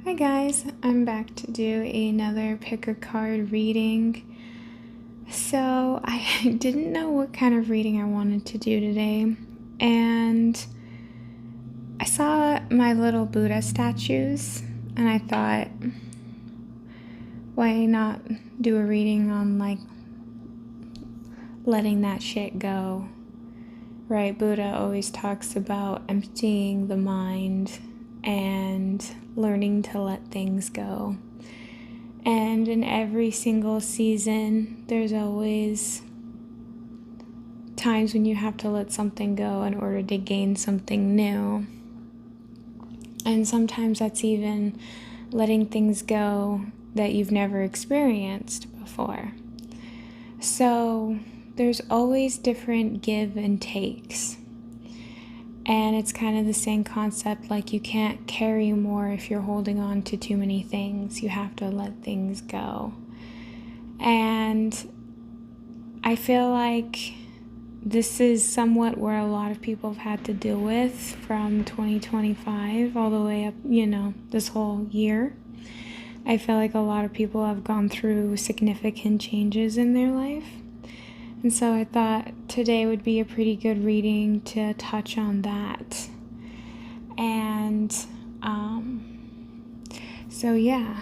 Hi guys, I'm back to do another pick a card reading. So I didn't know what kind of reading I wanted to do today, and I saw my little Buddha statues and I thought, why not do a reading on like letting that shit go, right? Buddha always talks about emptying the mind and learning to let things go. And in every single season, there's always times when you have to let something go in order to gain something new. And sometimes that's even letting things go that you've never experienced before. So there's always different give and takes. And it's kind of the same concept, like you can't carry more if you're holding on to too many things. You have to let things go. And I feel like this is somewhat where a lot of people have had to deal with from 2025 all the way up, this whole year. I feel like a lot of people have gone through significant changes in their life. And so I thought today would be a pretty good reading to touch on that. And so yeah,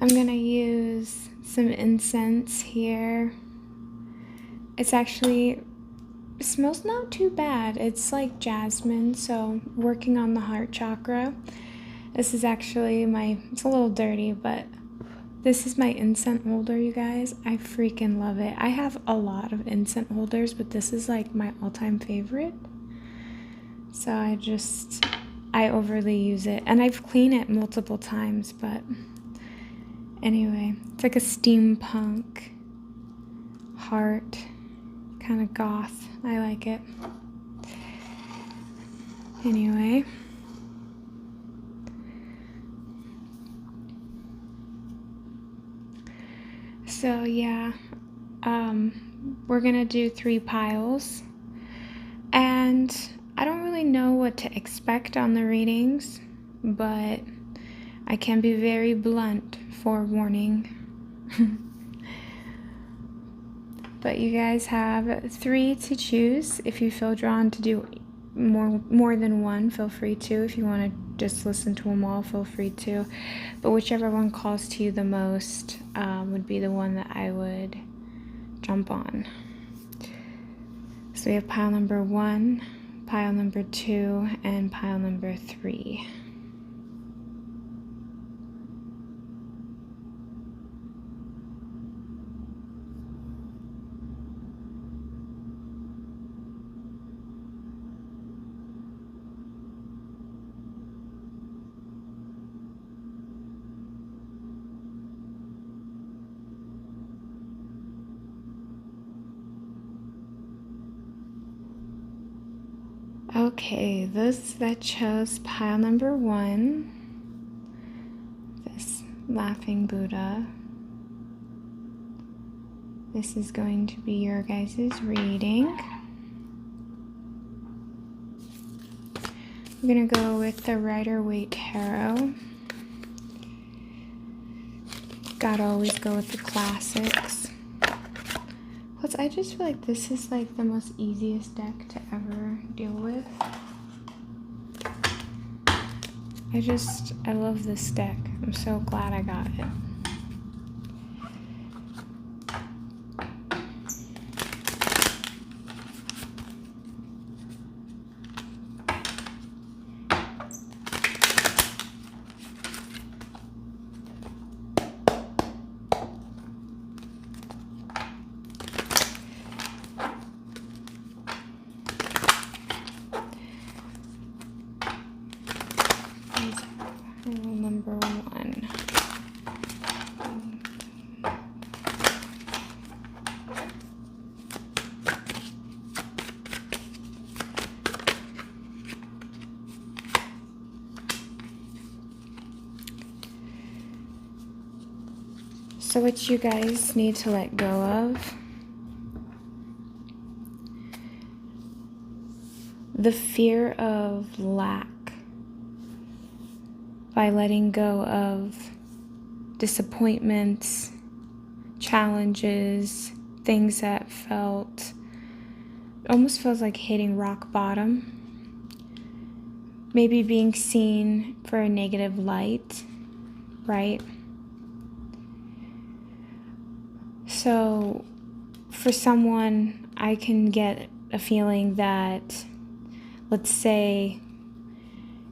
I'm gonna use some incense here. It smells not too bad. It's like jasmine, so working on the heart chakra. This is actually it's a little dirty, but this is my incense holder, you guys. I freaking love it. I have a lot of incense holders, but this is like my all-time favorite. So I overly use it. And I've cleaned it multiple times, but anyway, it's like a steampunk heart, kind of goth. I like it. Anyway. So yeah, we're gonna do 3 piles, and I don't really know what to expect on the readings, but I can be very blunt, forewarning. But you guys have 3 to choose. If you feel drawn to do more than one, feel free to. If you want to just listen to them all, feel free to. But whichever one calls to you the most would be the one that I would jump on. So we have pile number 1, pile number 2, and pile number 3. Okay, those that chose pile number 1, this laughing Buddha. This is going to be your guys' reading. I'm gonna go with the Rider-Waite Tarot. Gotta always go with the classics. Plus, I just feel like this is like the most easiest deck to ever deal with. I love this deck. I'm so glad I got it. Number 1. So what you guys need to let go of, the fear of lack. by letting go of disappointments, challenges, things that almost feels like hitting rock bottom. Maybe being seen for a negative light, right? So for someone, I can get a feeling that, let's say,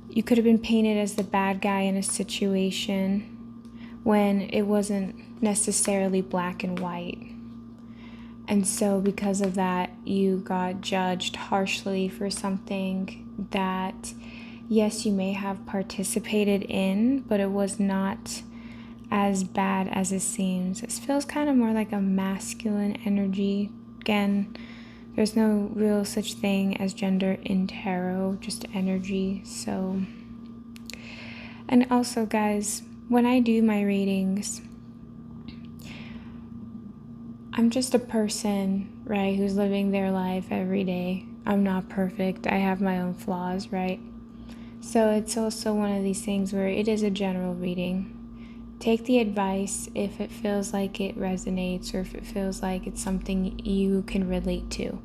you could have been painted as the bad guy in a situation when it wasn't necessarily black and white. And so because of that, you got judged harshly for something that, yes, you may have participated in, but it was not as bad as it seems. It feels kind of more like a masculine energy. Again, there's no real such thing as gender in tarot, just energy. So, and also, guys, when I do my readings, I'm just a person, right, who's living their life every day. I'm not perfect. I have my own flaws, right? So it's also one of these things where it is a general reading. Take the advice if it feels like it resonates or if it feels like it's something you can relate to.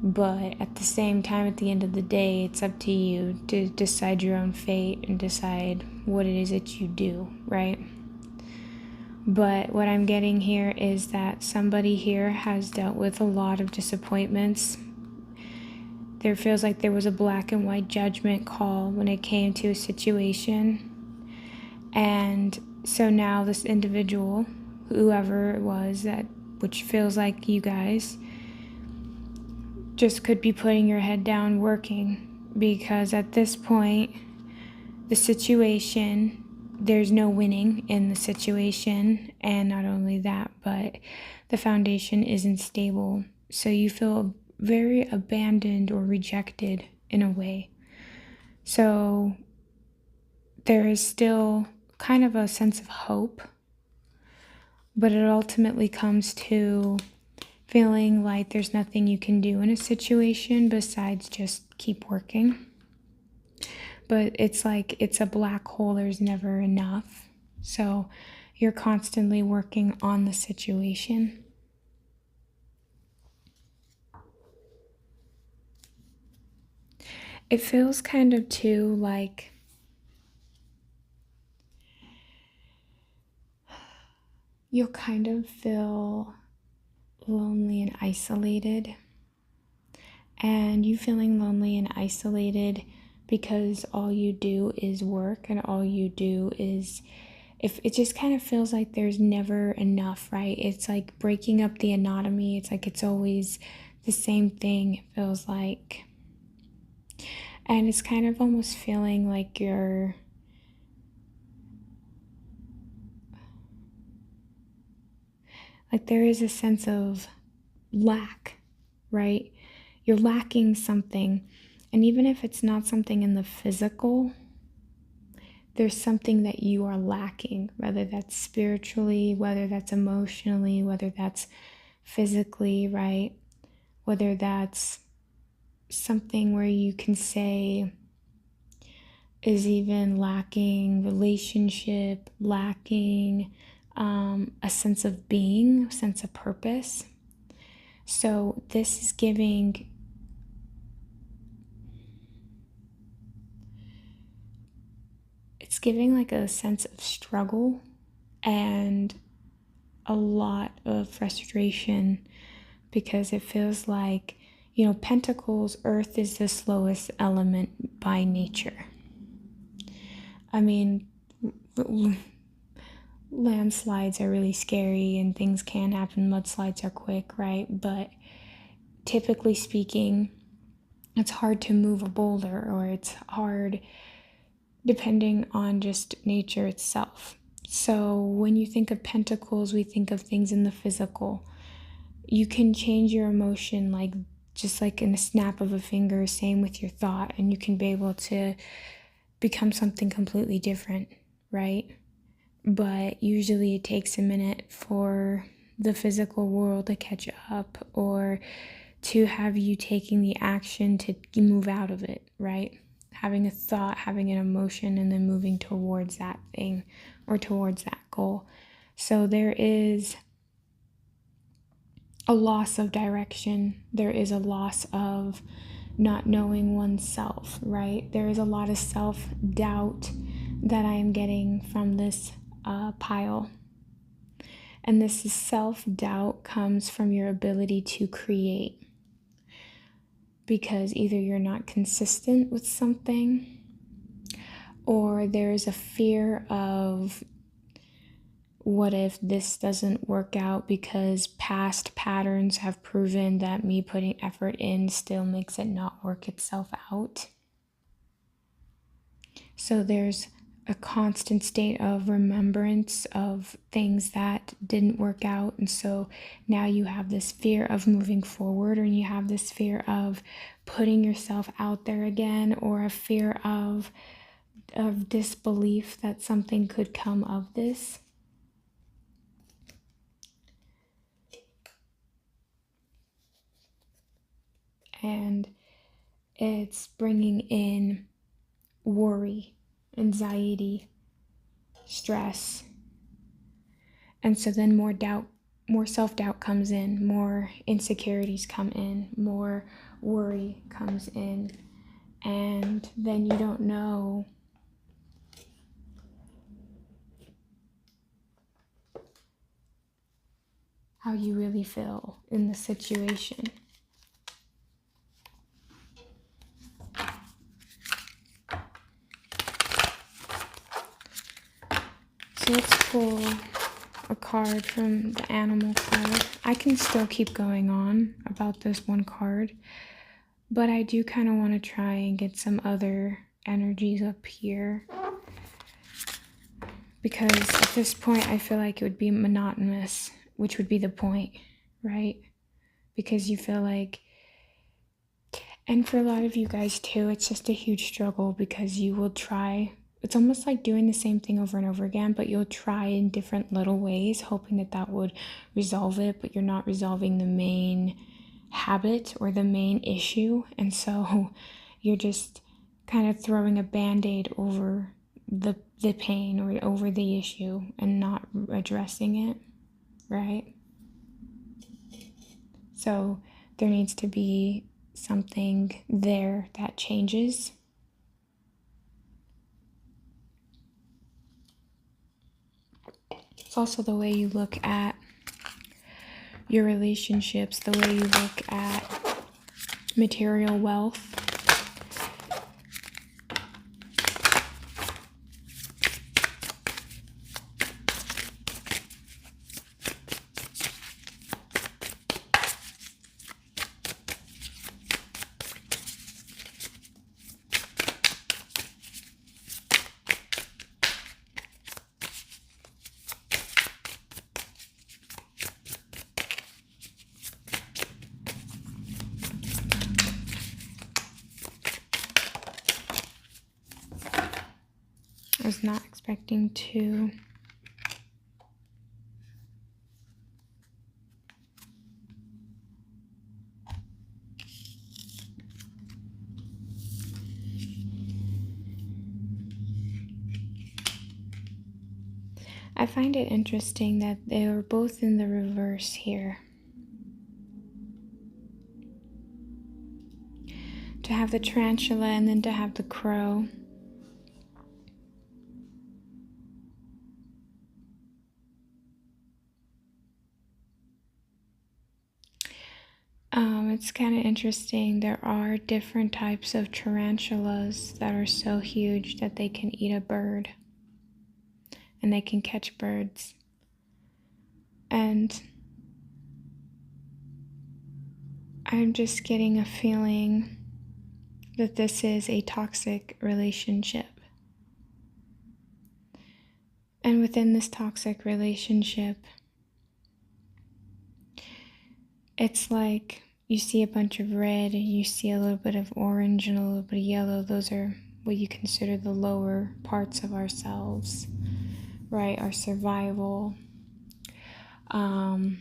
But at the same time, at the end of the day, it's up to you to decide your own fate and decide what it is that you do, right? But what I'm getting here is that somebody here has dealt with a lot of disappointments. There feels like there was a black and white judgment call when it came to a situation. And so now this individual, whoever it was, which feels like you guys, just could be putting your head down working, because at this point, the situation, there's no winning in the situation. And not only that, but the foundation isn't stable. So you feel very abandoned or rejected in a way. So there is still kind of a sense of hope, but it ultimately comes to feeling like there's nothing you can do in a situation besides just keep working. But it's like it's a black hole, there's never enough. So you're constantly working on the situation. It feels kind of too like you'll kind of feel lonely and isolated. And you feeling lonely and isolated because all you do is work and all you do is, if it just kind of feels like there's never enough, right? It's like breaking up the anatomy. It's like it's always the same thing, it feels like. And it's kind of almost feeling like you're like there is a sense of lack, right? You're lacking something. And even if it's not something in the physical, there's something that you are lacking, whether that's spiritually, whether that's emotionally, whether that's physically, right? Whether that's something where you can say is even lacking relationship, lacking a sense of being, a sense of purpose. So this is giving like a sense of struggle and a lot of frustration, because it feels like, Pentacles, earth is the slowest element by nature. I mean, landslides are really scary and things can happen. Mudslides are quick, right? But typically speaking, it's hard to move a boulder, or it's hard depending on just nature itself. So when you think of pentacles, we think of things in the physical. You can change your emotion just like in a snap of a finger, same with your thought, and you can be able to become something completely different, right? But usually it takes a minute for the physical world to catch up, or to have you taking the action to move out of it, right? having a thought, having an emotion, and then moving towards that thing or towards that goal. So there is a loss of direction. There is a loss of not knowing oneself, right? There is a lot of self-doubt that I am getting from this pile. And this self-doubt comes from your ability to create. Because either you're not consistent with something, or there's a fear of what if this doesn't work out, because past patterns have proven that me putting effort in still makes it not work itself out. So there's a constant state of remembrance of things that didn't work out. And so now you have this fear of moving forward, or you have this fear of putting yourself out there again, or a fear of disbelief that something could come of this. And it's bringing in worry, anxiety, stress. And so then more doubt, more self-doubt comes in, more insecurities come in, more worry comes in. And then you don't know how you really feel in the situation. So let's pull a card from the animal card. I can still keep going on about this one card, but I do kind of want to try and get some other energies up here, because at this point I feel like it would be monotonous, which would be the point, right? Because you feel like, and for a lot of you guys too, it's just a huge struggle, because you will try. It's almost like doing the same thing over and over again, but you'll try in different little ways, hoping that that would resolve it, but you're not resolving the main habit or the main issue. And so you're just kind of throwing a band-aid over the pain or over the issue and not addressing it, right? So there needs to be something there that changes. It's also the way you look at your relationships, the way you look at material wealth. I was not expecting to I find it interesting that they were both in the reverse here. To have the tarantula and then to have the crow. It's kind of interesting. There are different types of tarantulas that are so huge that they can eat a bird. And they can catch birds. And I'm just getting a feeling that this is a toxic relationship. And within this toxic relationship, it's like you see a bunch of red and you see a little bit of orange and a little bit of yellow. Those are what you consider the lower parts of ourselves, right? Our survival, our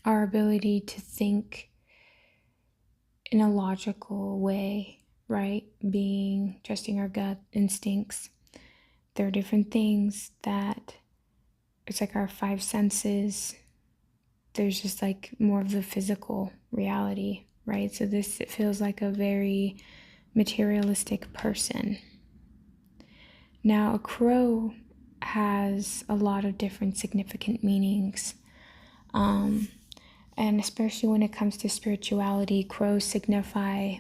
ability to think in a logical way, right? Trusting our gut instincts. There are different things that it's like our five senses. There's just like more of the physical reality, right? So it feels like a very materialistic person. Now, a crow has a lot of different significant meanings. And especially when it comes to spirituality, crows signify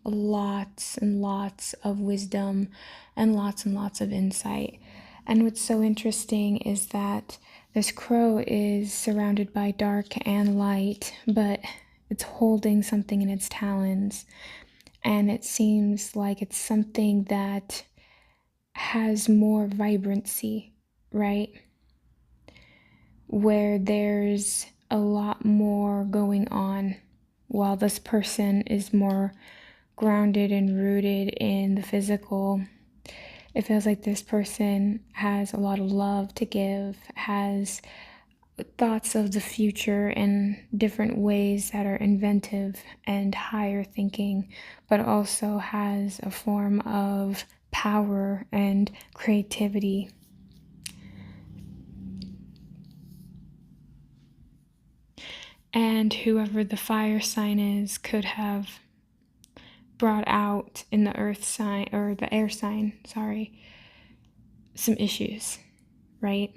lots and lots of wisdom and lots of insight. And what's so interesting is that this crow is surrounded by dark and light, but it's holding something in its talons. And it seems like it's something that has more vibrancy, right? Where there's a lot more going on, while this person is more grounded and rooted in the physical. It feels like this person has a lot of love to give, has thoughts of the future in different ways that are inventive and higher thinking, but also has a form of power and creativity. And whoever the fire sign is could have brought out in the earth sign, or the air sign, some issues, right?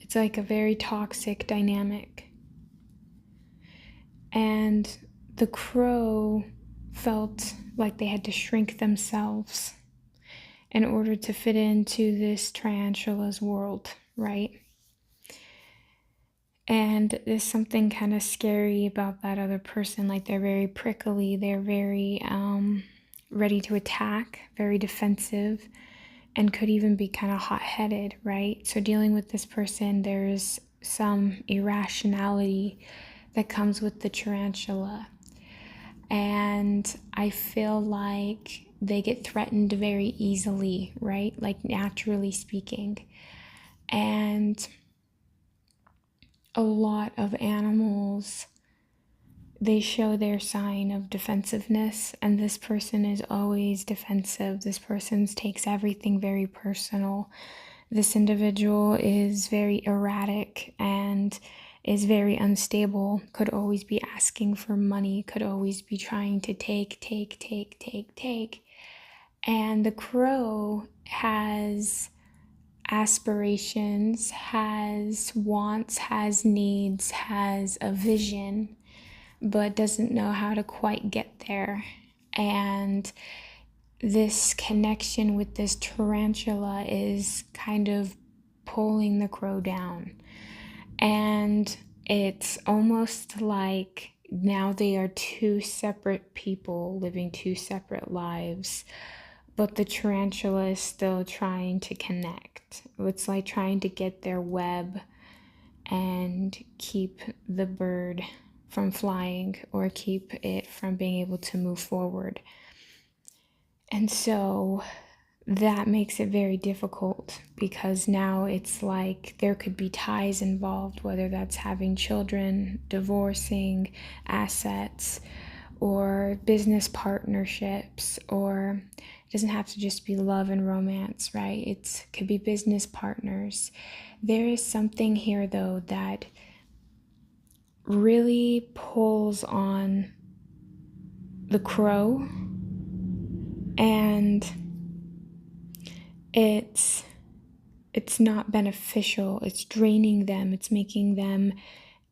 It's like a very toxic dynamic. And the crow felt like they had to shrink themselves in order to fit into this tarantula's world, right? And there's something kind of scary about that other person. Like, they're very prickly, they're very ready to attack, very defensive, and could even be kind of hot-headed, right? So dealing with this person, there's some irrationality that comes with the tarantula. And I feel like they get threatened very easily, right? Like, naturally speaking. And a lot of animals, they show their sign of defensiveness, and this person is always defensive. This person takes everything very personal. This individual is very erratic and is very unstable, could always be asking for money, could always be trying to take. And the crow has aspirations, has wants, has needs, has a vision, but doesn't know how to quite get there. And this connection with this tarantula is kind of pulling the crow down. And it's almost like now they are two separate people living two separate lives, but the tarantula is still trying to connect. It's like trying to get their web and keep the bird from flying, or keep it from being able to move forward. And so that makes it very difficult, because now it's like there could be ties involved, whether that's having children, divorcing, assets, or business partnerships, or it doesn't have to just be love and romance, right? It could be business partners. There is something here, though, that really pulls on the crow, and it's not beneficial. It's draining them. It's making them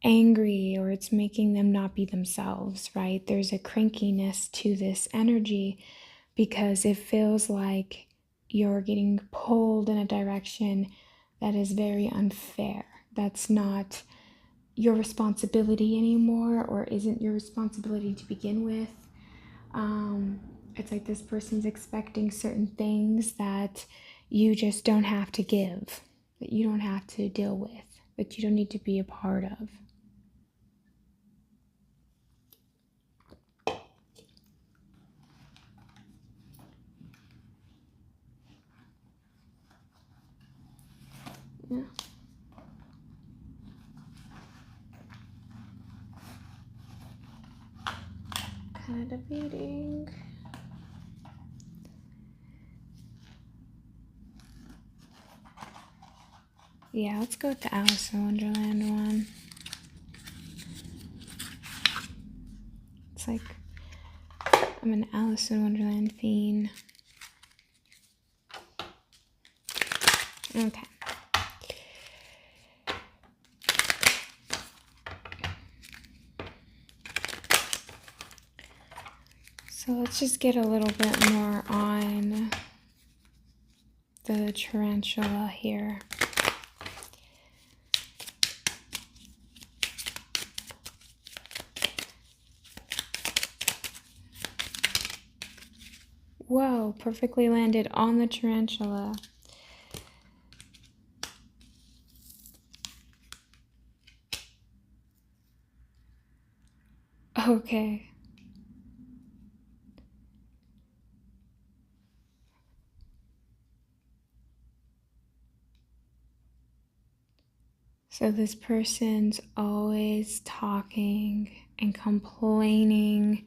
angry, or it's making them not be themselves, right? There's a crankiness to this energy, because it feels like you're getting pulled in a direction that is very unfair. That's not your responsibility anymore, or isn't your responsibility to begin with. It's like this person's expecting certain things that you just don't have to give, that you don't have to deal with, that you don't need to be a part of. Yeah. had a meeting. Yeah, let's go with the Alice in Wonderland one. It's like I'm an Alice in Wonderland fiend. Okay. So let's just get a little bit more on the tarantula here. Whoa, perfectly landed on the tarantula. Okay. So this person's always talking and complaining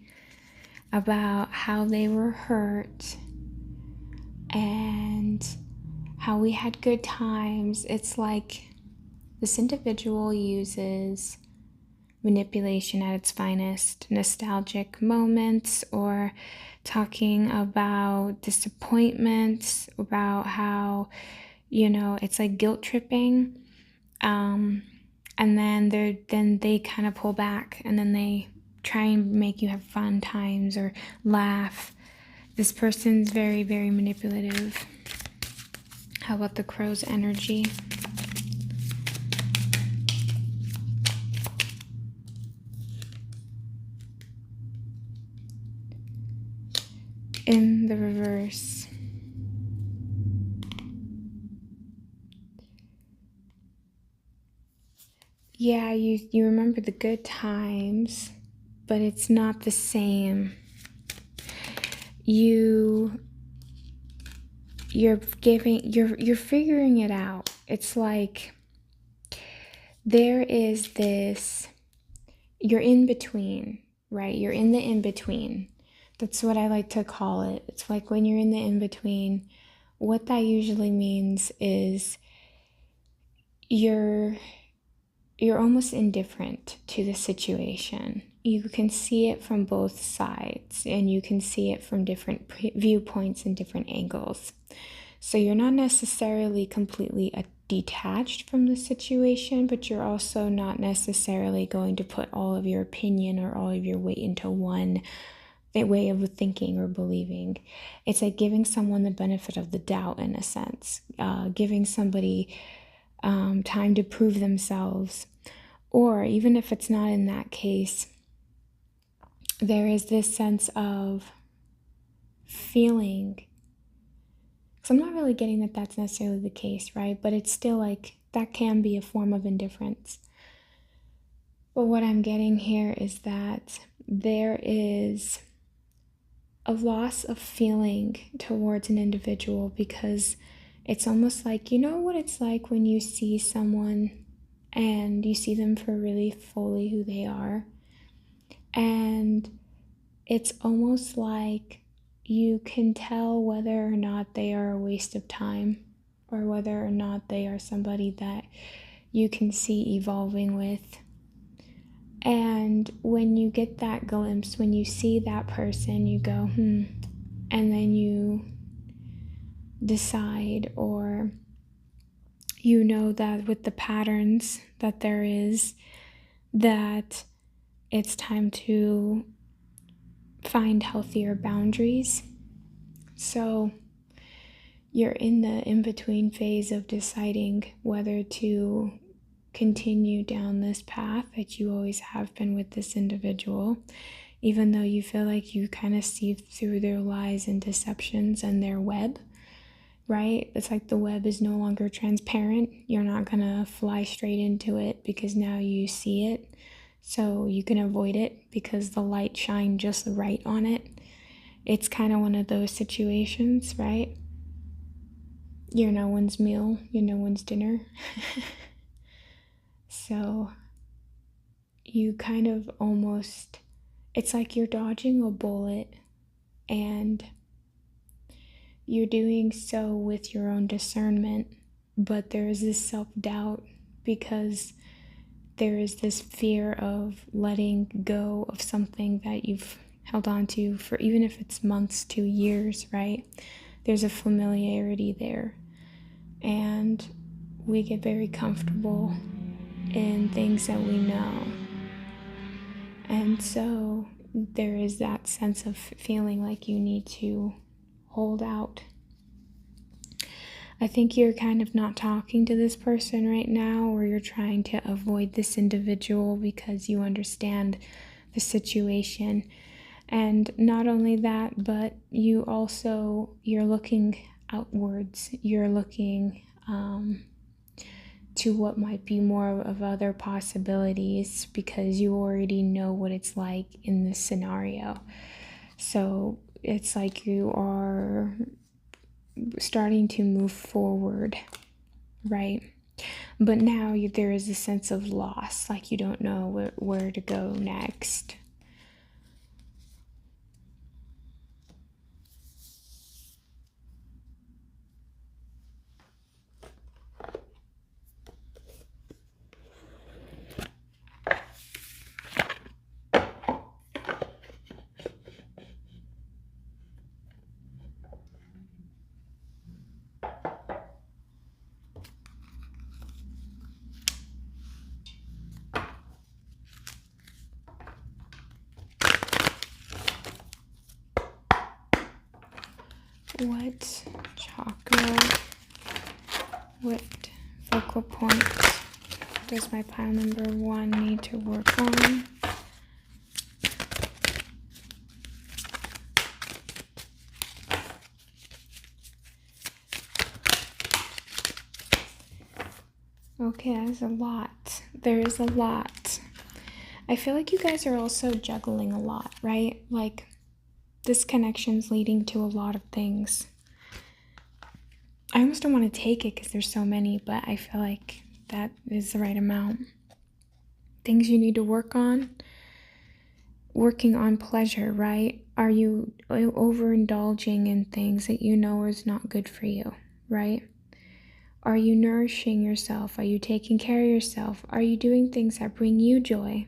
about how they were hurt and how we had good times. It's like this individual uses manipulation at its finest, nostalgic moments, or talking about disappointments, about how, it's like guilt tripping. And then they kind of pull back, and then they try and make you have fun times or laugh. This person's very, very manipulative. How about the crow's energy? In the reverse. Yeah, you remember the good times, but it's not the same. You're figuring it out. It's like there is this, you're in between, right? You're in the in between. That's what I like to call it. It's like when you're in the in between, what that usually means is you're almost indifferent to the situation. You can see it from both sides, and you can see it from different viewpoints and different angles. So you're not necessarily completely detached from the situation, but you're also not necessarily going to put all of your opinion or all of your weight into one way of thinking or believing. It's like giving someone the benefit of the doubt, in a sense, giving somebody time to prove themselves. Or even if it's not in that case, there is this sense of feeling, because I'm not really getting that that's necessarily the case, right? But it's still like that can be a form of indifference. But what I'm getting here is that there is a loss of feeling towards an individual, because it's almost like, you know what it's like when you see someone and you see them for really fully who they are, and it's almost like you can tell whether or not they are a waste of time, or whether or not they are somebody that you can see evolving with. And when you get that glimpse, when you see that person, you go, and then you decide, or you know that with the patterns that there is, that it's time to find healthier boundaries. So you're in the in-between phase of deciding whether to continue down this path that you always have been with this individual, even though you feel like you kind of see through their lies and deceptions and their web, right? It's like the web is no longer transparent. You're not gonna fly straight into it because now you see it, so you can avoid it because the light shined just right on it. It's kind of one of those situations, right? You're no one's meal, you're no one's dinner. So you kind of almost it's like you're dodging a bullet, and you're doing so with your own discernment, but there is this self-doubt because there is this fear of letting go of something that you've held on to for, even if it's months to years, right? There's a familiarity there, and we get very comfortable in things that we know. And so there is that sense of feeling like you need to hold out. I think you're kind of not talking to this person right now, or you're trying to avoid this individual because you understand the situation. And not only that, but you're looking outwards. You're looking to what might be more of other possibilities because you already know what it's like in this scenario. So it's like you are starting to move forward, right? But now there is a sense of loss, like you don't know where to go next. What chakra, what focal point does my pile number 1 need to work on? Okay, that's a lot. There is a lot. I feel like you guys are also juggling a lot, right? Like, this connection's leading to a lot of things. I almost don't want to take it because there's so many, but I feel like that is the right amount. Things you need to work on. Working on pleasure, right? Are you overindulging in things that you know is not good for you, right? Are you nourishing yourself? Are you taking care of yourself? Are you doing things that bring you joy?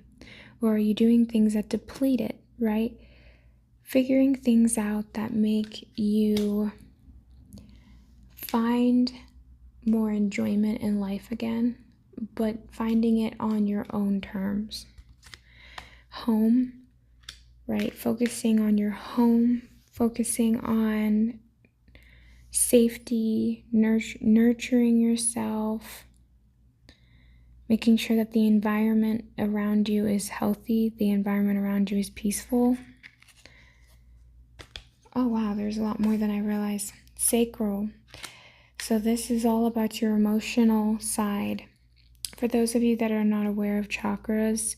Or are you doing things that deplete it, right? Figuring things out that make you find more enjoyment in life again, but finding it on your own terms. Home, right? Focusing on your home, focusing on safety, nurturing yourself, making sure that the environment around you is healthy, the environment around you is peaceful. Oh wow, there's a lot more than I realized. Sacral. So this is all about your emotional side. For those of you that are not aware of chakras,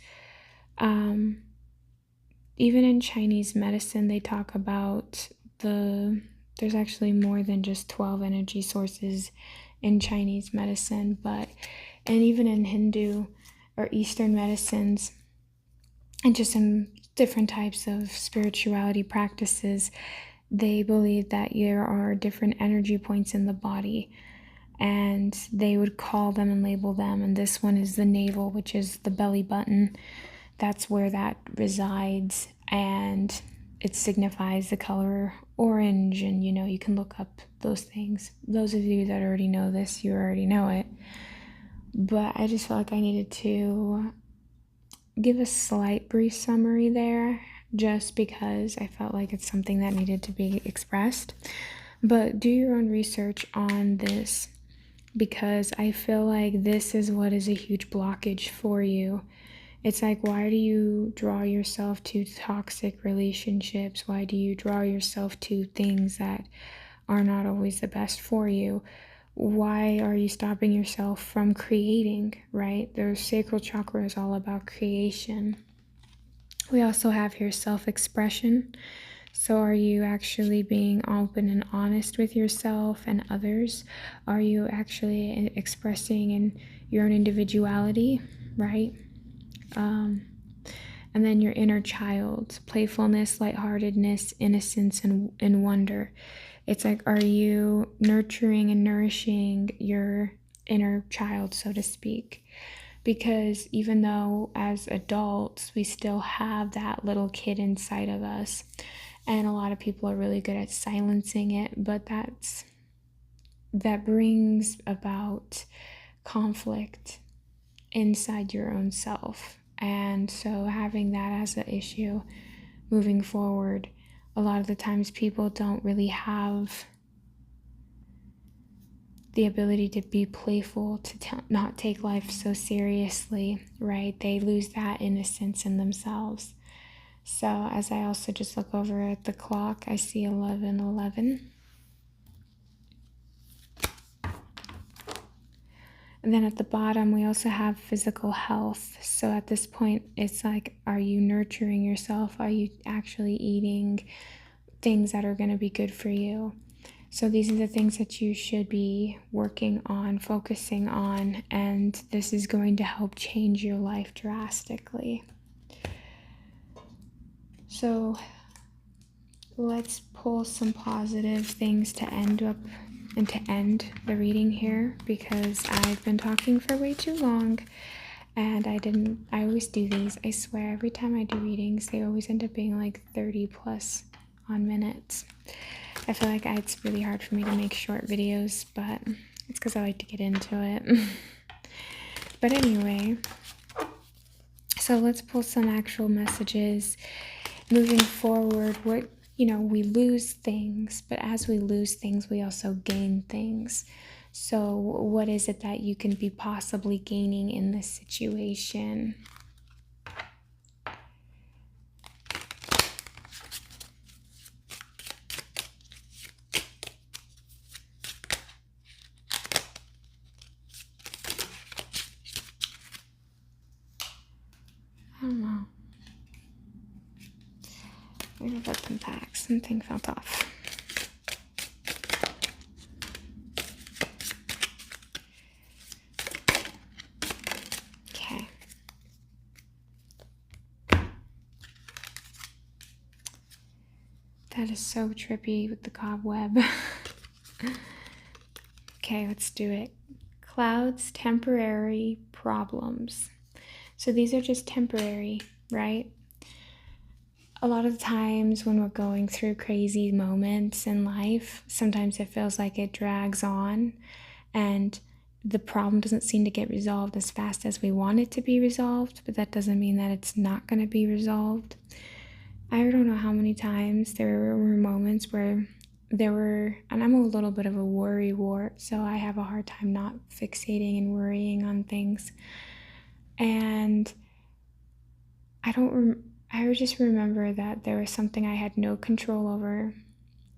even in Chinese medicine, they talk about there's actually more than just 12 energy sources in Chinese medicine, and even in Hindu or Eastern medicines, and just in different types of spirituality practices, they believe that there are different energy points in the body, and they would call them and label them. And this one is the navel, which is the belly button. That's where that resides, and it signifies the color orange. And you can look up those things. Those of you that already know this, you already know it. But I just felt like I needed to give a slight brief summary there, just because I felt like it's something that needed to be expressed. But do your own research on this, because I feel like this is what is a huge blockage for you. It's like, why do you draw yourself to toxic relationships? Why do you draw yourself to things that are not always the best for you? Why are you stopping yourself from creating, right? The sacral chakra is all about creation. We also have here self-expression. So are you actually being open and honest with yourself and others? Are you actually expressing in your own individuality, right? And And then your inner child, playfulness, lightheartedness, innocence, and wonder. It's like, are you nurturing and nourishing your inner child, so to speak? Because even though as adults, we still have that little kid inside of us, and a lot of people are really good at silencing it, but that brings about conflict inside your own self. And so having that as an issue moving forward, a lot of the times people don't really have the ability to be playful, to not take life so seriously, right? They lose that innocence in themselves. So as I also just look over at the clock, I see 11:11. And then at the bottom, we also have physical health. So at this point, it's like, are you nurturing yourself? Are you actually eating things that are going to be good for you? So these are the things that you should be working on, focusing on, and this is going to help change your life drastically. So let's pull some positive things to end the reading here, because I've been talking for way too long, and I always do these. I swear, every time I do readings, they always end up being like 30 plus on minutes. I feel like it's really hard for me to make short videos, but it's because I like to get into it. But anyway, so let's pull some actual messages. Moving forward, we lose things, but as we lose things, we also gain things. So what is it that you can be possibly gaining in this situation? I don't know. I'm gonna put them back. Something felt off. Okay. That is so trippy with the cobweb. Okay, let's do it. Clouds, temporary problems. So these are just temporary, right? A lot of the times when we're going through crazy moments in life, sometimes it feels like it drags on and the problem doesn't seem to get resolved as fast as we want it to be resolved, but that doesn't mean that it's not going to be resolved. I don't know how many times there were moments where and I'm a little bit of a worry wart, so I have a hard time not fixating and worrying on things. And I just remember that there was something I had no control over,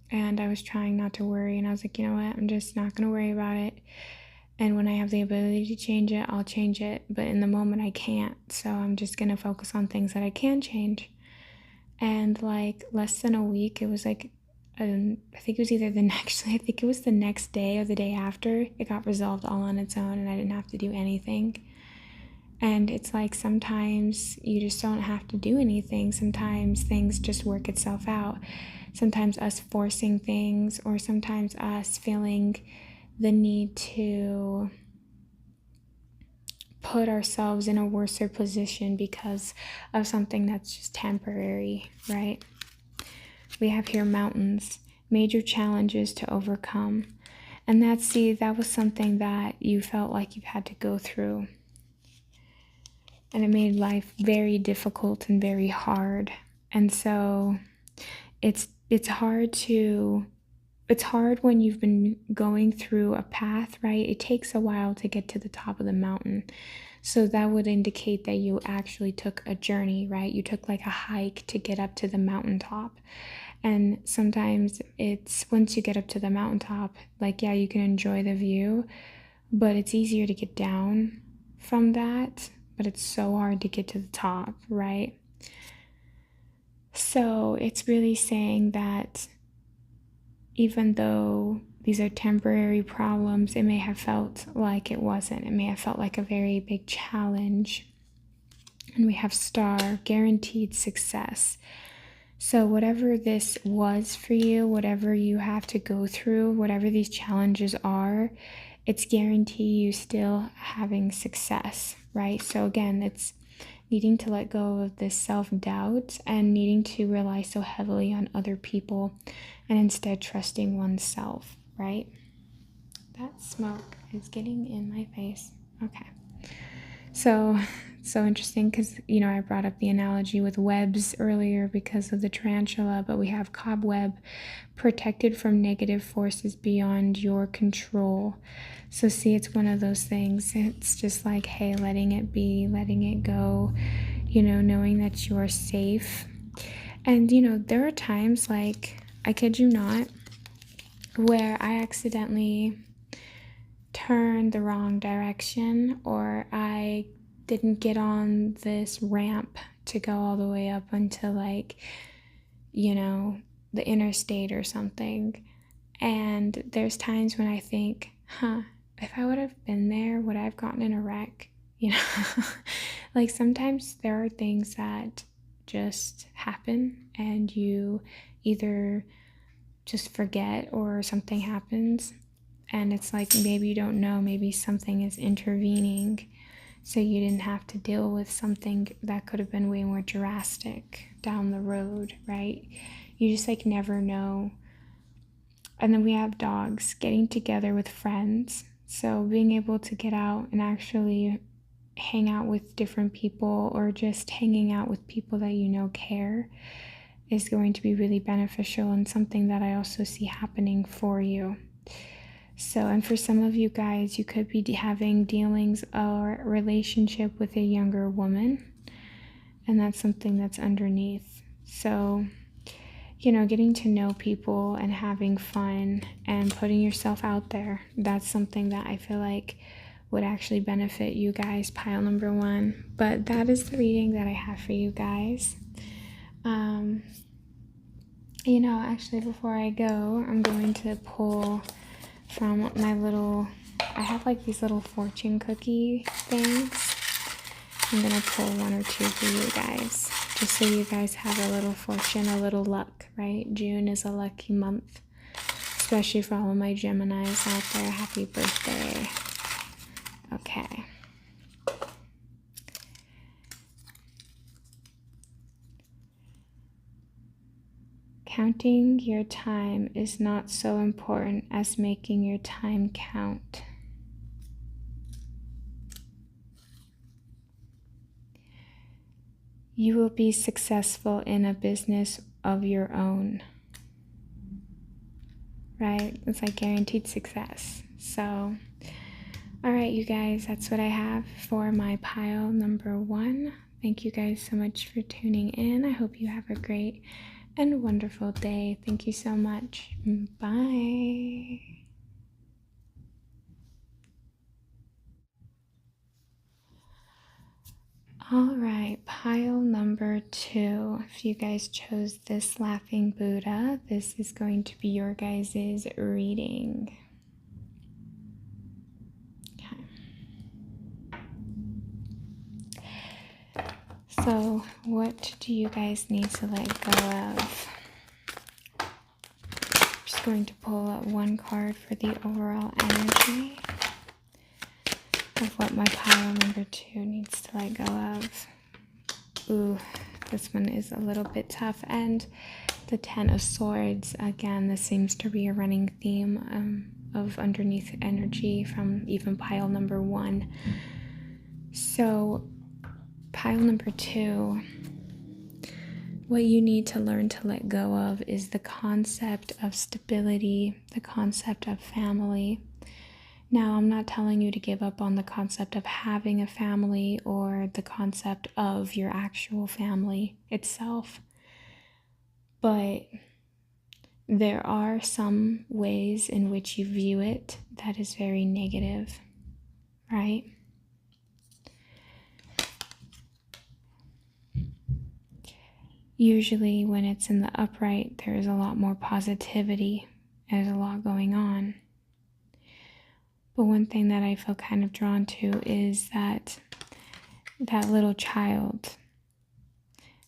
and I was trying not to worry, and I was like, you know what, I'm just not going to worry about it, and when I have the ability to change it, I'll change it, but in the moment I can't, so I'm just going to focus on things that I can change. And like less than a week, it was like, I think it was the next day or the day after, it got resolved all on its own, and I didn't have to do anything. And it's like sometimes you just don't have to do anything. Sometimes things just work itself out. Sometimes us forcing things, or sometimes us feeling the need to put ourselves in a worse position because of something that's just temporary, right? We have here mountains, major challenges to overcome. And that was something that you felt like you had to go through. And it made life very difficult and very hard. And so it's hard when you've been going through a path, right? It takes a while to get to the top of the mountain. So that would indicate that you actually took a journey, right? You took like a hike to get up to the mountaintop. And sometimes it's once you get up to the mountaintop, like, yeah, you can enjoy the view, but it's easier to get down from that. But it's so hard to get to the top, right? So it's really saying that even though these are temporary problems, it may have felt like it wasn't. It may have felt like a very big challenge. And we have star, guaranteed success. So whatever this was for you, whatever you have to go through, whatever these challenges are, it's guaranteed you still having success, right? So again, it's needing to let go of this self-doubt and needing to rely so heavily on other people and instead trusting oneself, right? That smoke is getting in my face. Okay. So interesting because, I brought up the analogy with webs earlier because of the tarantula, but we have cobweb, protected from negative forces beyond your control. So see, it's one of those things. It's just like, hey, letting it be, letting it go, knowing that you're safe. And, there are times, like, I kid you not, where I accidentally turned the wrong direction, or I didn't get on this ramp to go all the way up until the interstate or something. And there's times when I think, if I would have been there, would I have gotten in a wreck? Like sometimes there are things that just happen and you either just forget or something happens. And it's like, maybe you don't know, maybe something is intervening. So you didn't have to deal with something that could have been way more drastic down the road, right? You just never know. And then we have dogs, getting together with friends. So being able to get out and actually hang out with different people, or just hanging out with people that care, is going to be really beneficial and something that I also see happening for you. So, and for some of you guys, you could be having dealings or relationship with a younger woman, and that's something that's underneath. So, getting to know people and having fun and putting yourself out there, that's something that I feel like would actually benefit you guys, pile number 1. But that is the reading that I have for you guys. Actually, before I go, I'm going to pull from my I have these little fortune cookie things. I'm gonna pull 1 or 2 for you guys, just so you guys have a little fortune, a little luck, right? June is a lucky month, especially for all of my Geminis out there. Happy birthday. Okay. Counting your time is not so important as making your time count. You will be successful in a business of your own. Right? It's guaranteed success. So, all right, you guys, that's what I have for my pile number 1. Thank you guys so much for tuning in. I hope you have a great and wonderful day. Thank you so much. Bye. All right, pile number 2. If you guys chose this laughing Buddha, this is going to be your guys' reading. Okay. So, what do you guys need to let go of? I'm just going to pull up 1 card for the overall energy of what my pile number 2 needs to let go of. Ooh, this one is a little bit tough. And the 10 of Swords, again, this seems to be a running theme of underneath energy from even pile number 1. So pile number 2, what you need to learn to let go of is the concept of stability, the concept of family. Now, I'm not telling you to give up on the concept of having a family or the concept of your actual family itself, but there are some ways in which you view it that is very negative, right? Usually when it's in the upright, there is a lot more positivity. There's a lot going on. But one thing that I feel kind of drawn to is that that little child,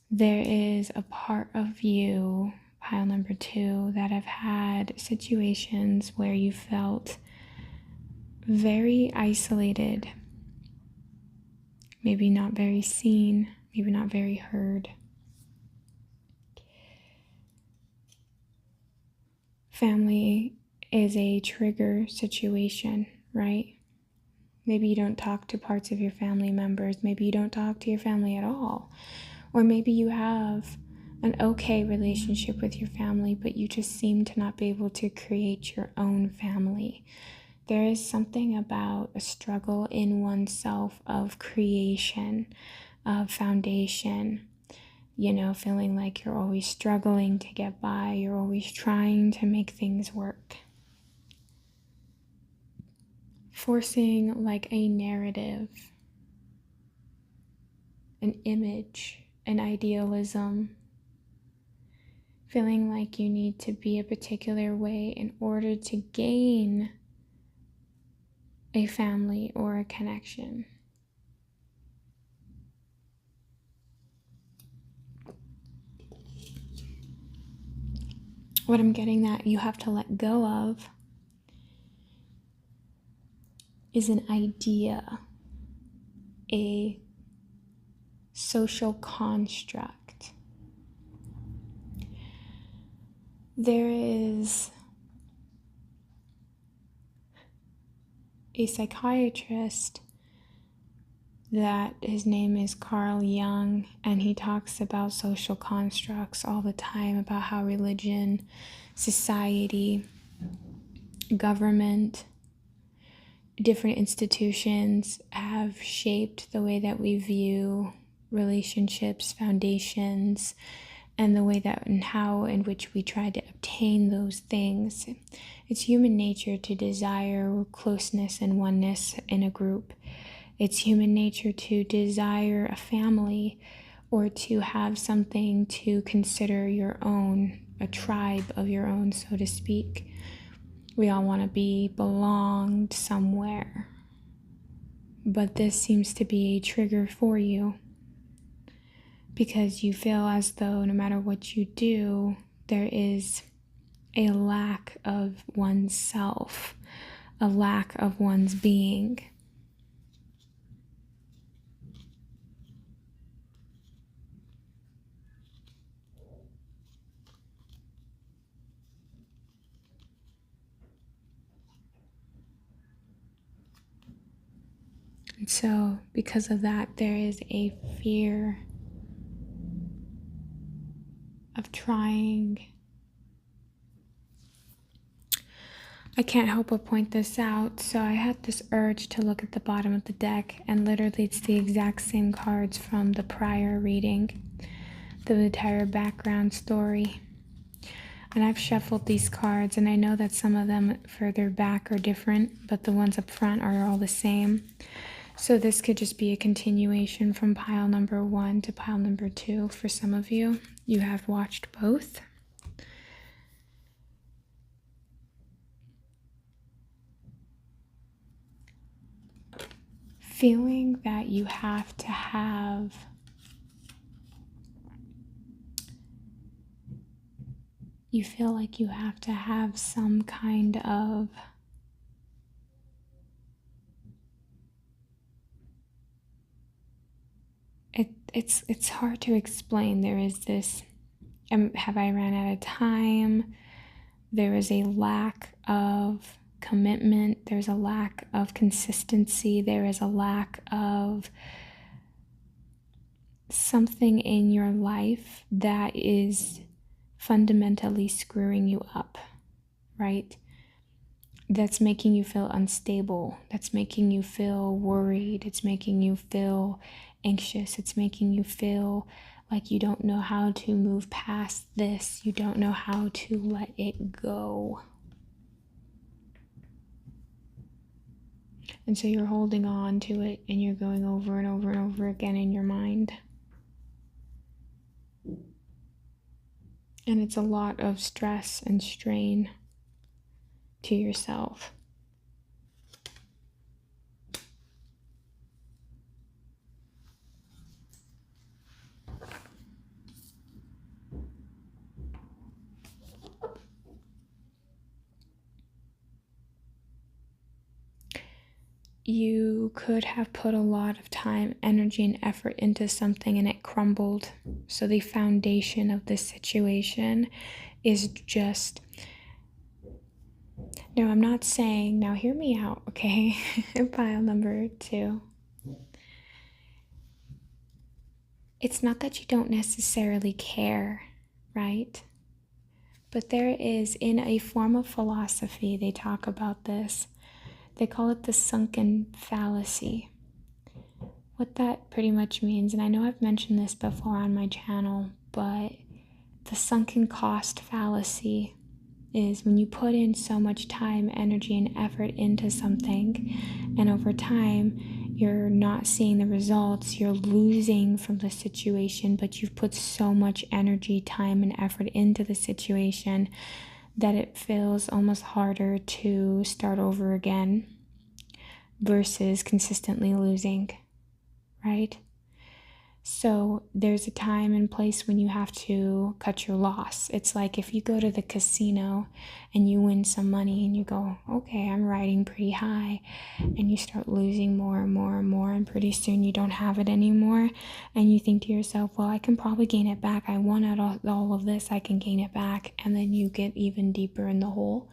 there is a part of you, pile number 2, that have had situations where you felt very isolated, maybe not very seen, maybe not very heard. Family is a trigger situation, right? Maybe you don't talk to parts of your family members. Maybe you don't talk to your family at all. Or maybe you have an okay relationship with your family, but you just seem to not be able to create your own family. There is something about a struggle in oneself of creation, of foundation, feeling like you're always struggling to get by, you're always trying to make things work. Forcing like a narrative, an image, an idealism, feeling like you need to be a particular way in order to gain a family or a connection. What I'm getting that you have to let go of is an idea, a social construct. There is a psychiatrist that his name is Carl Jung, and he talks about social constructs all the time, about how religion, society, government, different institutions have shaped the way that we view relationships, foundations, and the way that and how in which we try to obtain those things. It's human nature to desire closeness and oneness in a group. It's human nature to desire a family or to have something to consider your own, a tribe of your own, so to speak. We all want to be belonged somewhere. But this seems to be a trigger for you because you feel as though no matter what you do, there is a lack of oneself, a lack of one's being. And so, because of that, there is a fear of trying. I can't help but point this out. So I had this urge to look at the bottom of the deck, and literally it's the exact same cards from the prior reading, the entire background story. And I've shuffled these cards, and I know that some of them further back are different, but the ones up front are all the same. So this could just be a continuation from pile number 1 to pile number 2 for some of you. You have watched both. Feeling that you have to have you feel like you have to have some kind of it's hard to explain. There is this have I ran out of time? There is a lack of commitment. There's a lack of consistency. There is a lack of something in your life that is fundamentally screwing you up, right? That's making you feel unstable. That's making you feel worried. It's making you feel anxious. It's making you feel like you don't know how to move past this. You don't know how to let it go. And so you're holding on to it and you're going over and over and over again in your mind. And it's a lot of stress and strain to yourself. you could have put a lot of time, energy, and effort into something and it crumbled. So the foundation of this situation is just... No, I'm not saying... Now hear me out, okay? Pile number 2. It's not that you don't necessarily care, right? But there is, in a form of philosophy, they talk about this. They call it the sunken fallacy. What that pretty much means, and I know I've mentioned this before on my channel, but the sunken cost fallacy is when you put in so much time, energy, and effort into something, and over time you're not seeing the results, you're losing from the situation, but you've put so much energy, time, and effort into the situation that it feels almost harder to start over again versus consistently losing, right? So there's a time and place when you have to cut your loss. It's like if you go to the casino and you win some money and you go, okay, I'm riding pretty high, and you start losing more and more and more, and pretty soon you don't have it anymore, and you think to yourself, well, I can probably gain it back. I won out all of this, I can gain it back, and then you get even deeper in the hole.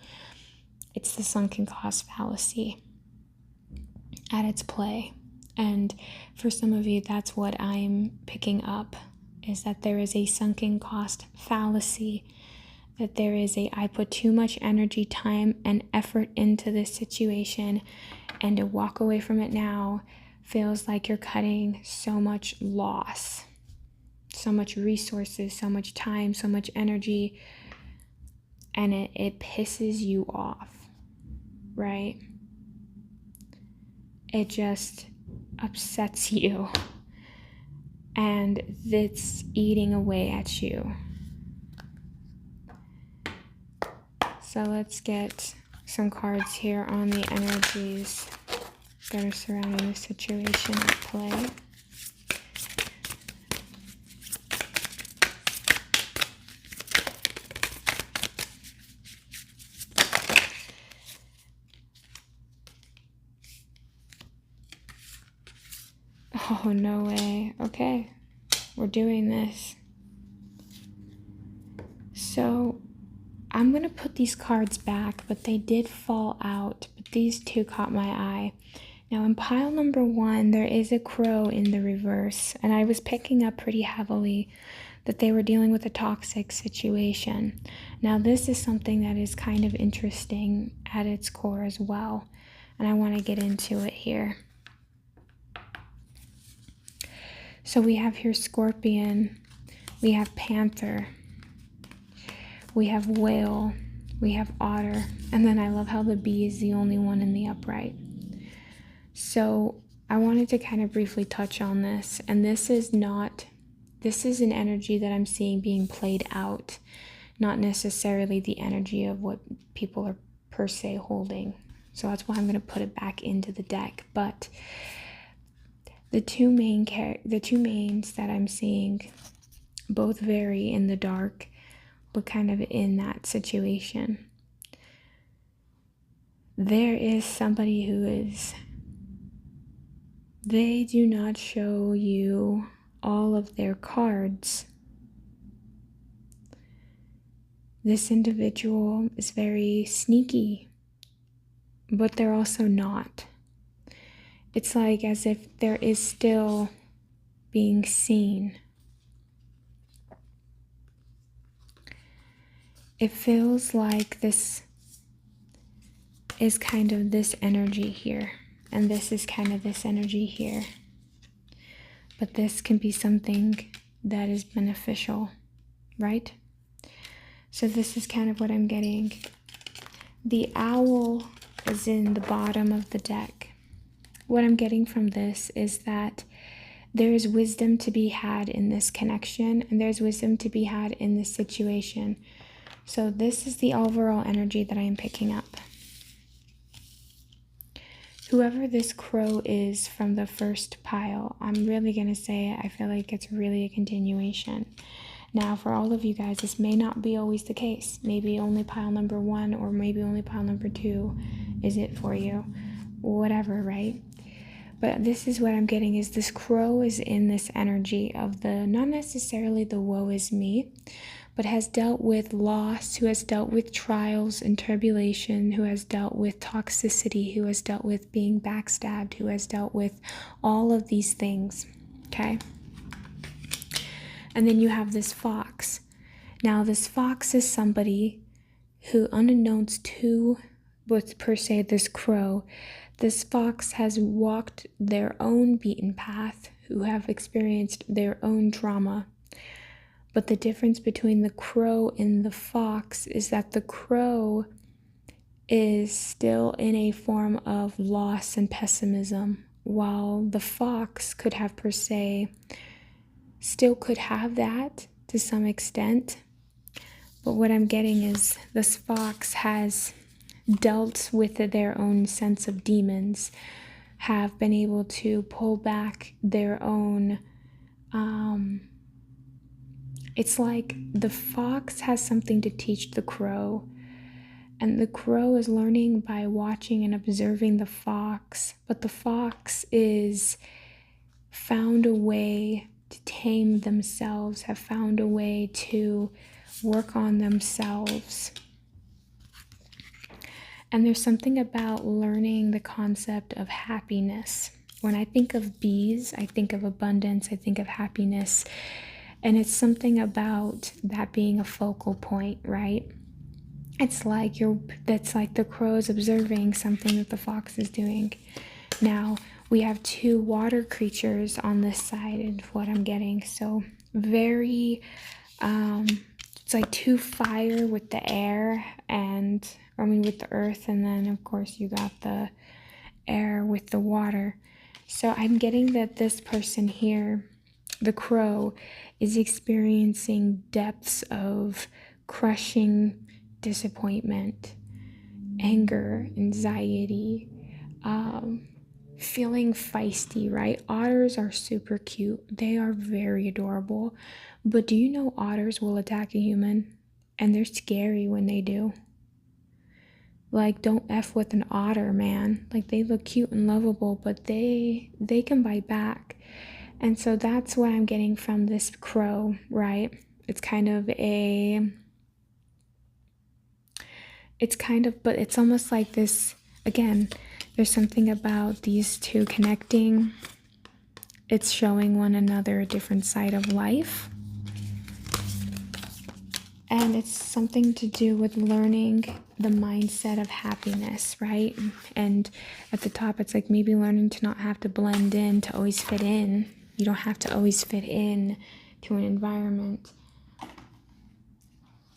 It's the sunken cost fallacy at its play. And for some of you, that's what I'm picking up, is that there is a sunken cost fallacy, that there is I put too much energy, time, and effort into this situation, and to walk away from it now feels like you're cutting so much loss, so much resources, so much time, so much energy, and it pisses you off, right? It just upsets you, and it's eating away at you. So let's get some cards here on the energies that are surrounding the situation at play. Oh, no way. Okay, we're doing this. So I'm going to put these cards back, but they did fall out. But these two caught my eye. Now in pile number 1, there is a crow in the reverse. And I was picking up pretty heavily that they were dealing with a toxic situation. Now this is something that is kind of interesting at its core as well. And I want to get into it here. So we have here scorpion, we have panther, we have whale, we have otter, and then I love how the bee is the only one in the upright. So I wanted to kind of briefly touch on this, and this is an energy that I'm seeing being played out, not necessarily the energy of what people are per se holding. So that's why I'm going to put it back into the deck. But the two mains that I'm seeing both vary in the dark, but kind of in that situation. There is somebody they do not show you all of their cards. This individual is very sneaky, but they're also not. It's like as if there is still being seen. It feels like this is kind of this energy here, and this is kind of this energy here. But this can be something that is beneficial, right? So this is kind of what I'm getting. The owl is in the bottom of the deck. What I'm getting from this is that there is wisdom to be had in this connection, and there's wisdom to be had in this situation. So this is the overall energy that I'm picking up. Whoever this crow is from the first pile, I'm really going to say I feel like it's really a continuation. Now, for all of you guys, this may not be always the case. Maybe only pile number 1 or maybe only pile number 2 is it for you. Whatever, right? But this is what I'm getting, is this crow is in this energy of the, not necessarily the woe is me, but has dealt with loss, who has dealt with trials and tribulation, who has dealt with toxicity, who has dealt with being backstabbed, who has dealt with all of these things, okay? And then you have this fox. Now, this fox is somebody who, unbeknownst to, with per se this crow, this fox has walked their own beaten path, who have experienced their own trauma. But the difference between the crow and the fox is that the crow is still in a form of loss and pessimism, while the fox could have per se, still could have that to some extent. But what I'm getting is this fox has dealt with their own sense of demons, have been able to pull back their own, it's like the fox has something to teach the crow, and the crow is learning by watching and observing the fox, but the fox is found a way to tame themselves, have found a way to work on themselves. And there's something about learning the concept of happiness. When I think of bees, I think of abundance, I think of happiness. And it's something about that being a focal point, right? It's like that's like the crow is observing something that the fox is doing. Now, we have two water creatures on this side of what I'm getting. So very, it's like two fire with the air and, with the earth, and then of course you got the air with the water. So I'm getting that this person here, the crow, is experiencing depths of crushing disappointment, anger, anxiety, feeling feisty, right? Otters are super cute. They are very adorable. But do you know otters will attack a human? And they're scary when they do. Like, don't F with an otter, man. Like, they look cute and lovable, but they can bite back. And so that's what I'm getting from this crow, right? It's kind of, but it's almost like this, again, there's something about these two connecting. It's showing one another a different side of life. And it's something to do with learning the mindset of happiness, right? And at the top, it's like maybe learning to not have to blend in, to always fit in. You don't have to always fit in to an environment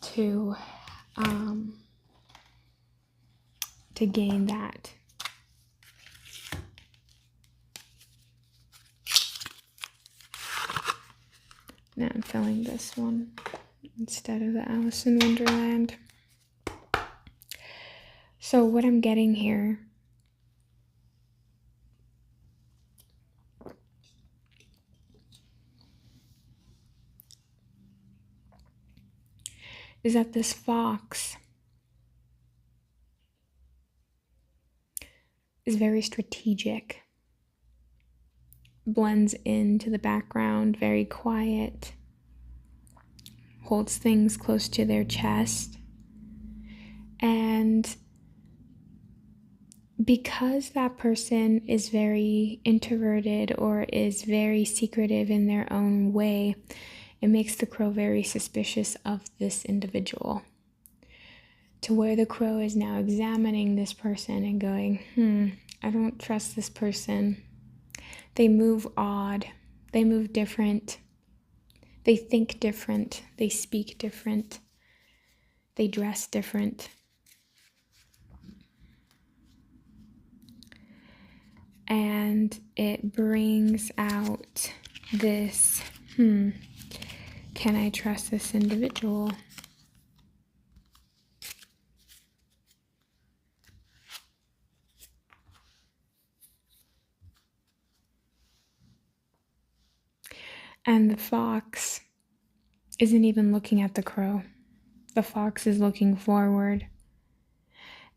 to gain that. Now I'm filling this one instead of the Alice in Wonderland. So what I'm getting here is that this fox is very strategic, blends into the background, very quiet, holds things close to their chest. And because that person is very introverted or is very secretive in their own way, it makes the crow very suspicious of this individual, to where the crow is now examining this person and going, I don't trust this person. They move odd. They move different. They think different. They speak different. They dress different. And it brings out this, can I trust this individual? And the fox isn't even looking at the crow. The fox is looking forward.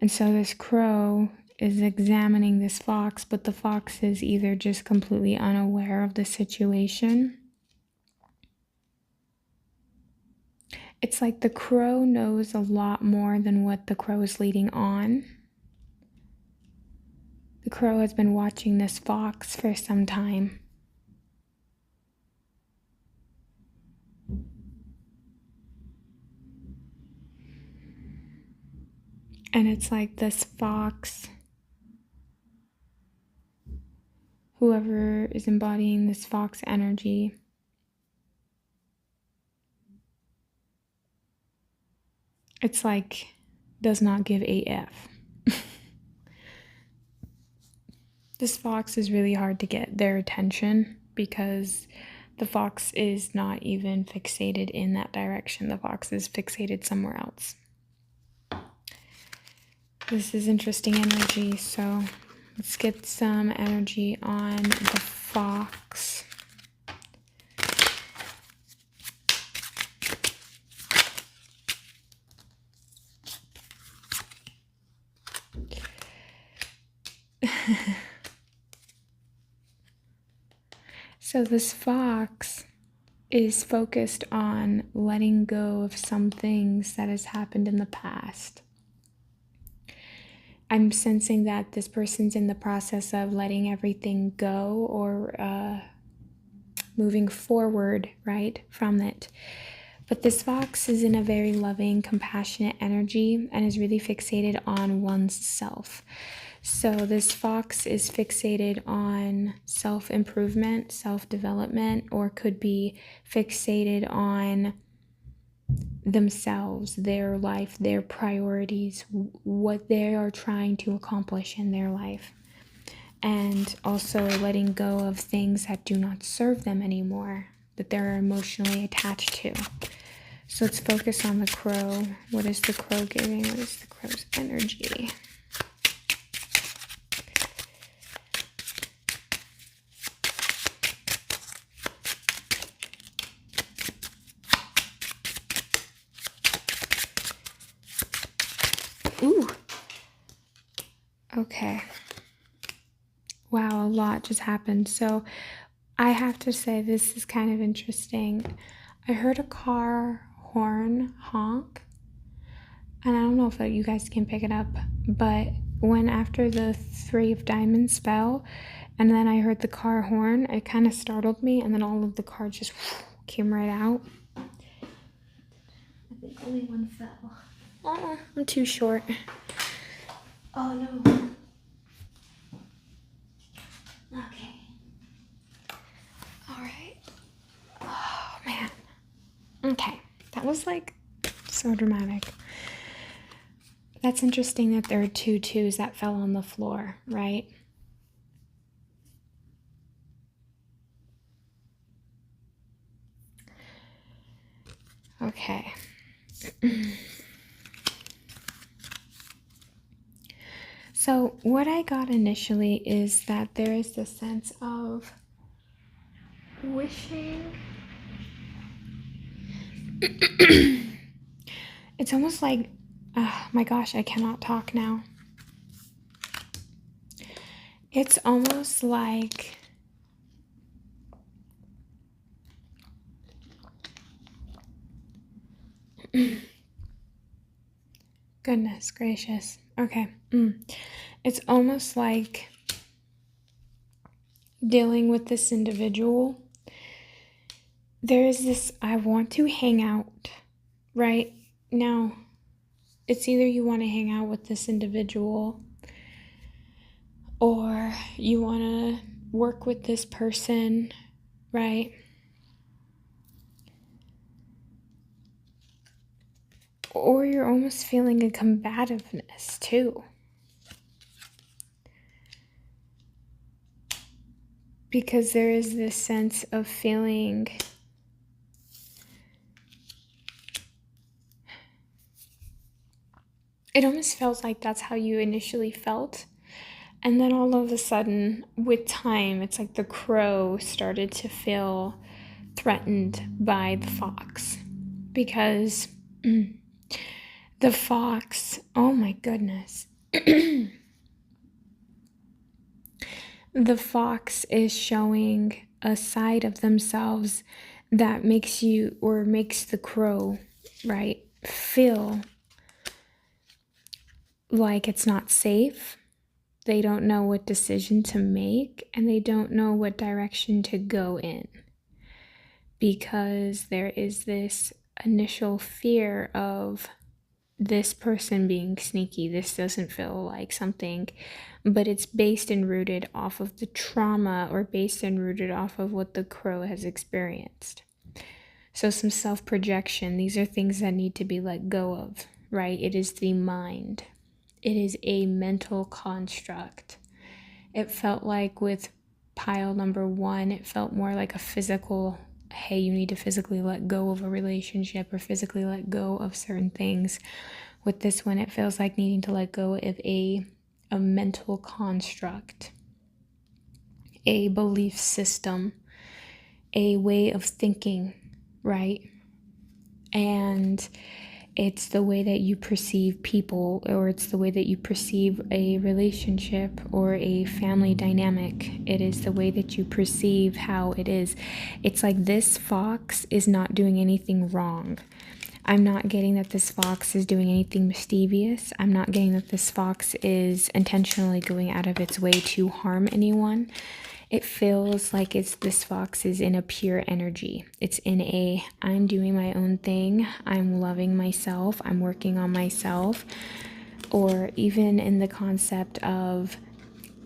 And so this crow is examining this fox, but the fox is either just completely unaware of the situation. It's like the crow knows a lot more than what the crow is leading on. The crow has been watching this fox for some time. And it's like this fox, whoever is embodying this fox energy, it's like does not give a F. This fox is really hard to get their attention because the fox is not even fixated in that direction. The fox is fixated somewhere else. This is interesting energy, so let's get some energy on the fox. So this fox is focused on letting go of some things that has happened in the past. I'm sensing that this person's in the process of letting everything go or moving forward, right, from it. But this fox is in a very loving, compassionate energy and is really fixated on oneself. So this fox is fixated on self-improvement, self-development, or could be fixated on themselves, their life, their priorities, what they are trying to accomplish in their life. And also letting go of things that do not serve them anymore, that they're emotionally attached to. So let's focus on the crow. What is the crow giving? What is the crow's energy? Ooh. Okay. Wow, a lot just happened. So I have to say this is kind of interesting. I heard a car horn honk, and I don't know if you guys can pick it up, but when after the 3 of diamonds spell, and then I heard the car horn, it kind of startled me, and then all of the cards just came right out. I think only one fell. Oh, I'm too short. Oh no. Okay. All right. Oh man. Okay. That was like so dramatic. That's interesting that there are 2 twos that fell on the floor, right? Okay. So what I got initially is that there is this sense of wishing. It's almost like, my gosh, I cannot talk now. It's almost like goodness gracious. Okay. It's almost like dealing with this individual. There is this, I want to hang out, right? Now, it's either you want to hang out with this individual or you want to work with this person, right? Or you're almost feeling a combativeness too. Because there is this sense of feeling it almost feels like that's how you initially felt. And then all of a sudden, with time, it's like the crow started to feel threatened by the fox. Because the fox, oh my goodness. The fox is showing a side of themselves that makes the crow, right, feel like it's not safe. They don't know what decision to make, and they don't know what direction to go in, because there is this initial fear of this person being sneaky. This doesn't feel like something, but it's based and rooted off of the trauma, or based and rooted off of what the crow has experienced. So some self-projection, these are things that need to be let go of, right? It is the mind. It is a mental construct. It felt like with pile number 1, it felt more like a physical, hey, you need to physically let go of a relationship or physically let go of certain things. With this one, it feels like needing to let go of a mental construct, a belief system, a way of thinking, right? And it's the way that you perceive people, or it's the way that you perceive a relationship or a family dynamic. It is the way that you perceive how it is. It's like this fox is not doing anything wrong. I'm not getting that this fox is doing anything mischievous. I'm not getting that this fox is intentionally going out of its way to harm anyone. It feels like this fox is in a pure energy. It's in a, I'm doing my own thing. I'm loving myself. I'm working on myself. Or even in the concept of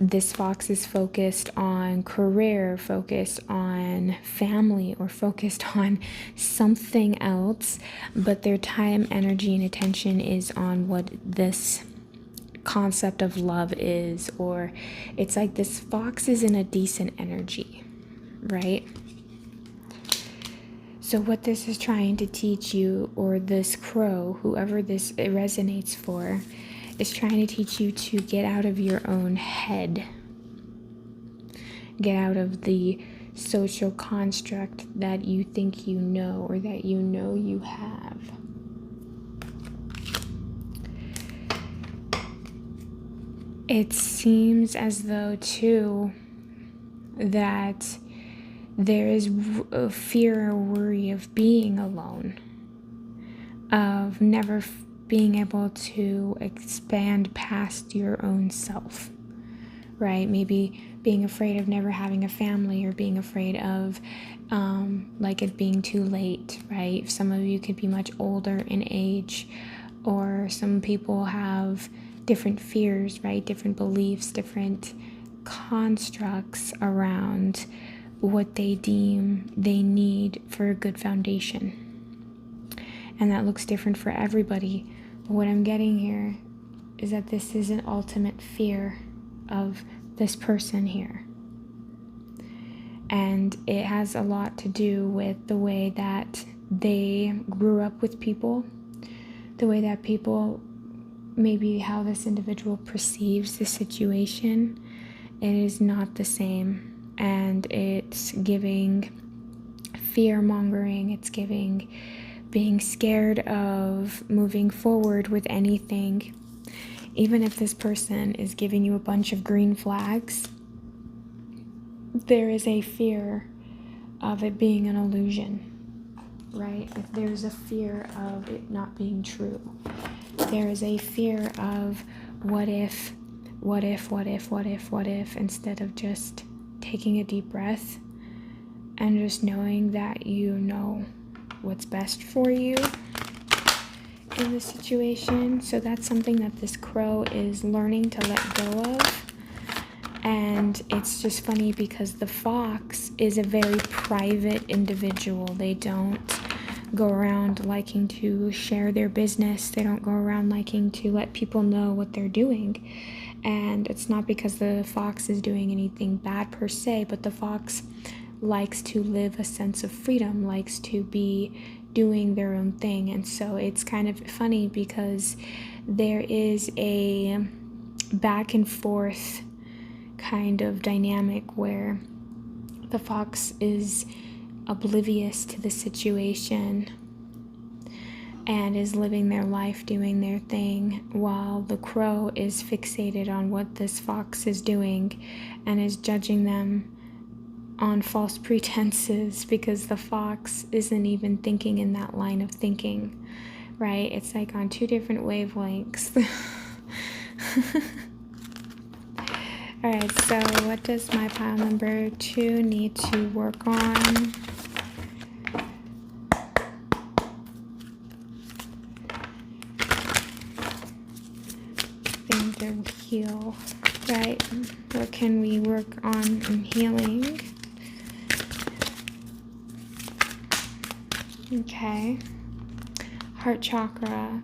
this fox is focused on career, focused on family, or focused on something else, but their time, energy, and attention is on what this concept of love is. Or it's like this fox is in a decent energy, right? So what this is trying to teach you, or this crow, whoever this resonates for, is trying to teach you to get out of your own head. Get out of the social construct that you think you know, or that you know you have. It seems as though, too, that there is a fear or worry of being alone, of never being able to expand past your own self, right? Maybe being afraid of never having a family, or being afraid of like it being too late, right? Some of you could be much older in age, or some people have different fears, right? Different beliefs, different constructs around what they deem they need for a good foundation. And that looks different for everybody. But what I'm getting here is that this is an ultimate fear of this person here. And it has a lot to do with the way that they grew up with people, the way that people, maybe how this individual perceives the situation. It is not the same, and it's giving fear-mongering. It's giving being scared of moving forward with anything. Even if this person is giving you a bunch of green flags, there is a fear of it being an illusion, right? If there's a fear of it not being true, there is a fear of what if, instead of just taking a deep breath and just knowing that you know what's best for you in the situation. So that's something that this crow is learning to let go of. And it's just funny because the fox is a very private individual. They don't go around liking to share their business. They don't go around liking to let people know what they're doing. And it's not because the fox is doing anything bad per se, but the fox likes to live a sense of freedom, likes to be doing their own thing. And so it's kind of funny because there is a back and forth kind of dynamic where the fox is oblivious to the situation and is living their life, doing their thing, while the crow is fixated on what this fox is doing and is judging them on false pretenses because the fox isn't even thinking in that line of thinking, right? It's like on two different wavelengths. All right, so what does my pile number 2 need to work on? Thing to heal, right? What can we work on in healing? Okay. Heart chakra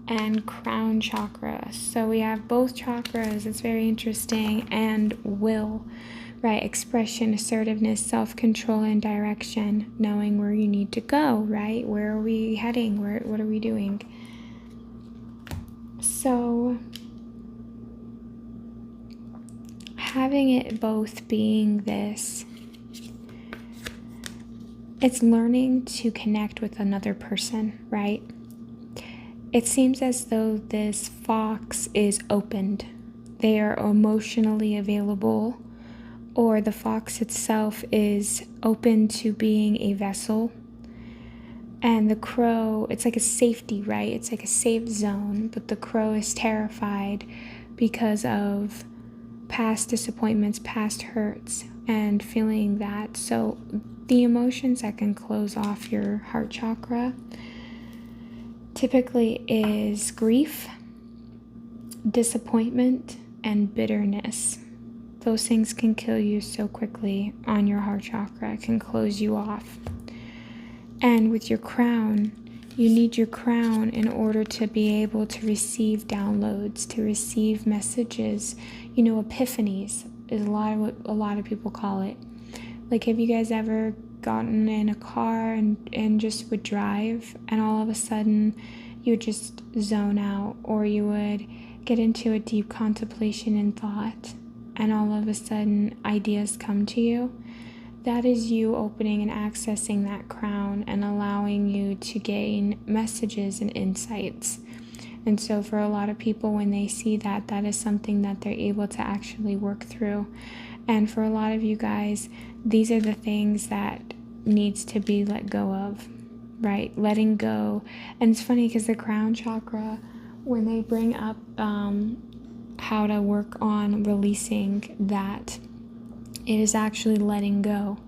and crown chakra. So we have both chakras. It's very interesting. And will, right? Expression, assertiveness, self-control, and direction. Knowing where you need to go, right? Where are we heading? What are we doing? So having it both being this, it's learning to connect with another person, right? It seems as though this fox is opened. They are emotionally available, or the fox itself is open to being a vessel. And the crow, it's like a safety, right? It's like a safe zone, but the crow is terrified because of past disappointments, past hurts, and feeling that. So the emotions that can close off your heart chakra typically is grief, disappointment, and bitterness. Those things can kill you so quickly on your heart chakra. It can close you off. And with your crown, you need your crown in order to be able to receive downloads, to receive messages. You know, epiphanies is a lot of people call it. Like, have you guys ever gotten in a car and just would drive, and all of a sudden you would just zone out, or you would get into a deep contemplation and thought, and all of a sudden ideas come to you? That is you opening and accessing that crown and allowing you to gain messages and insights. And so for a lot of people, when they see that, that is something that they're able to actually work through. And for a lot of you guys, these are the things that needs to be let go of, right? Letting go. And it's funny because the crown chakra, when they bring up how to work on releasing that, it is actually letting go.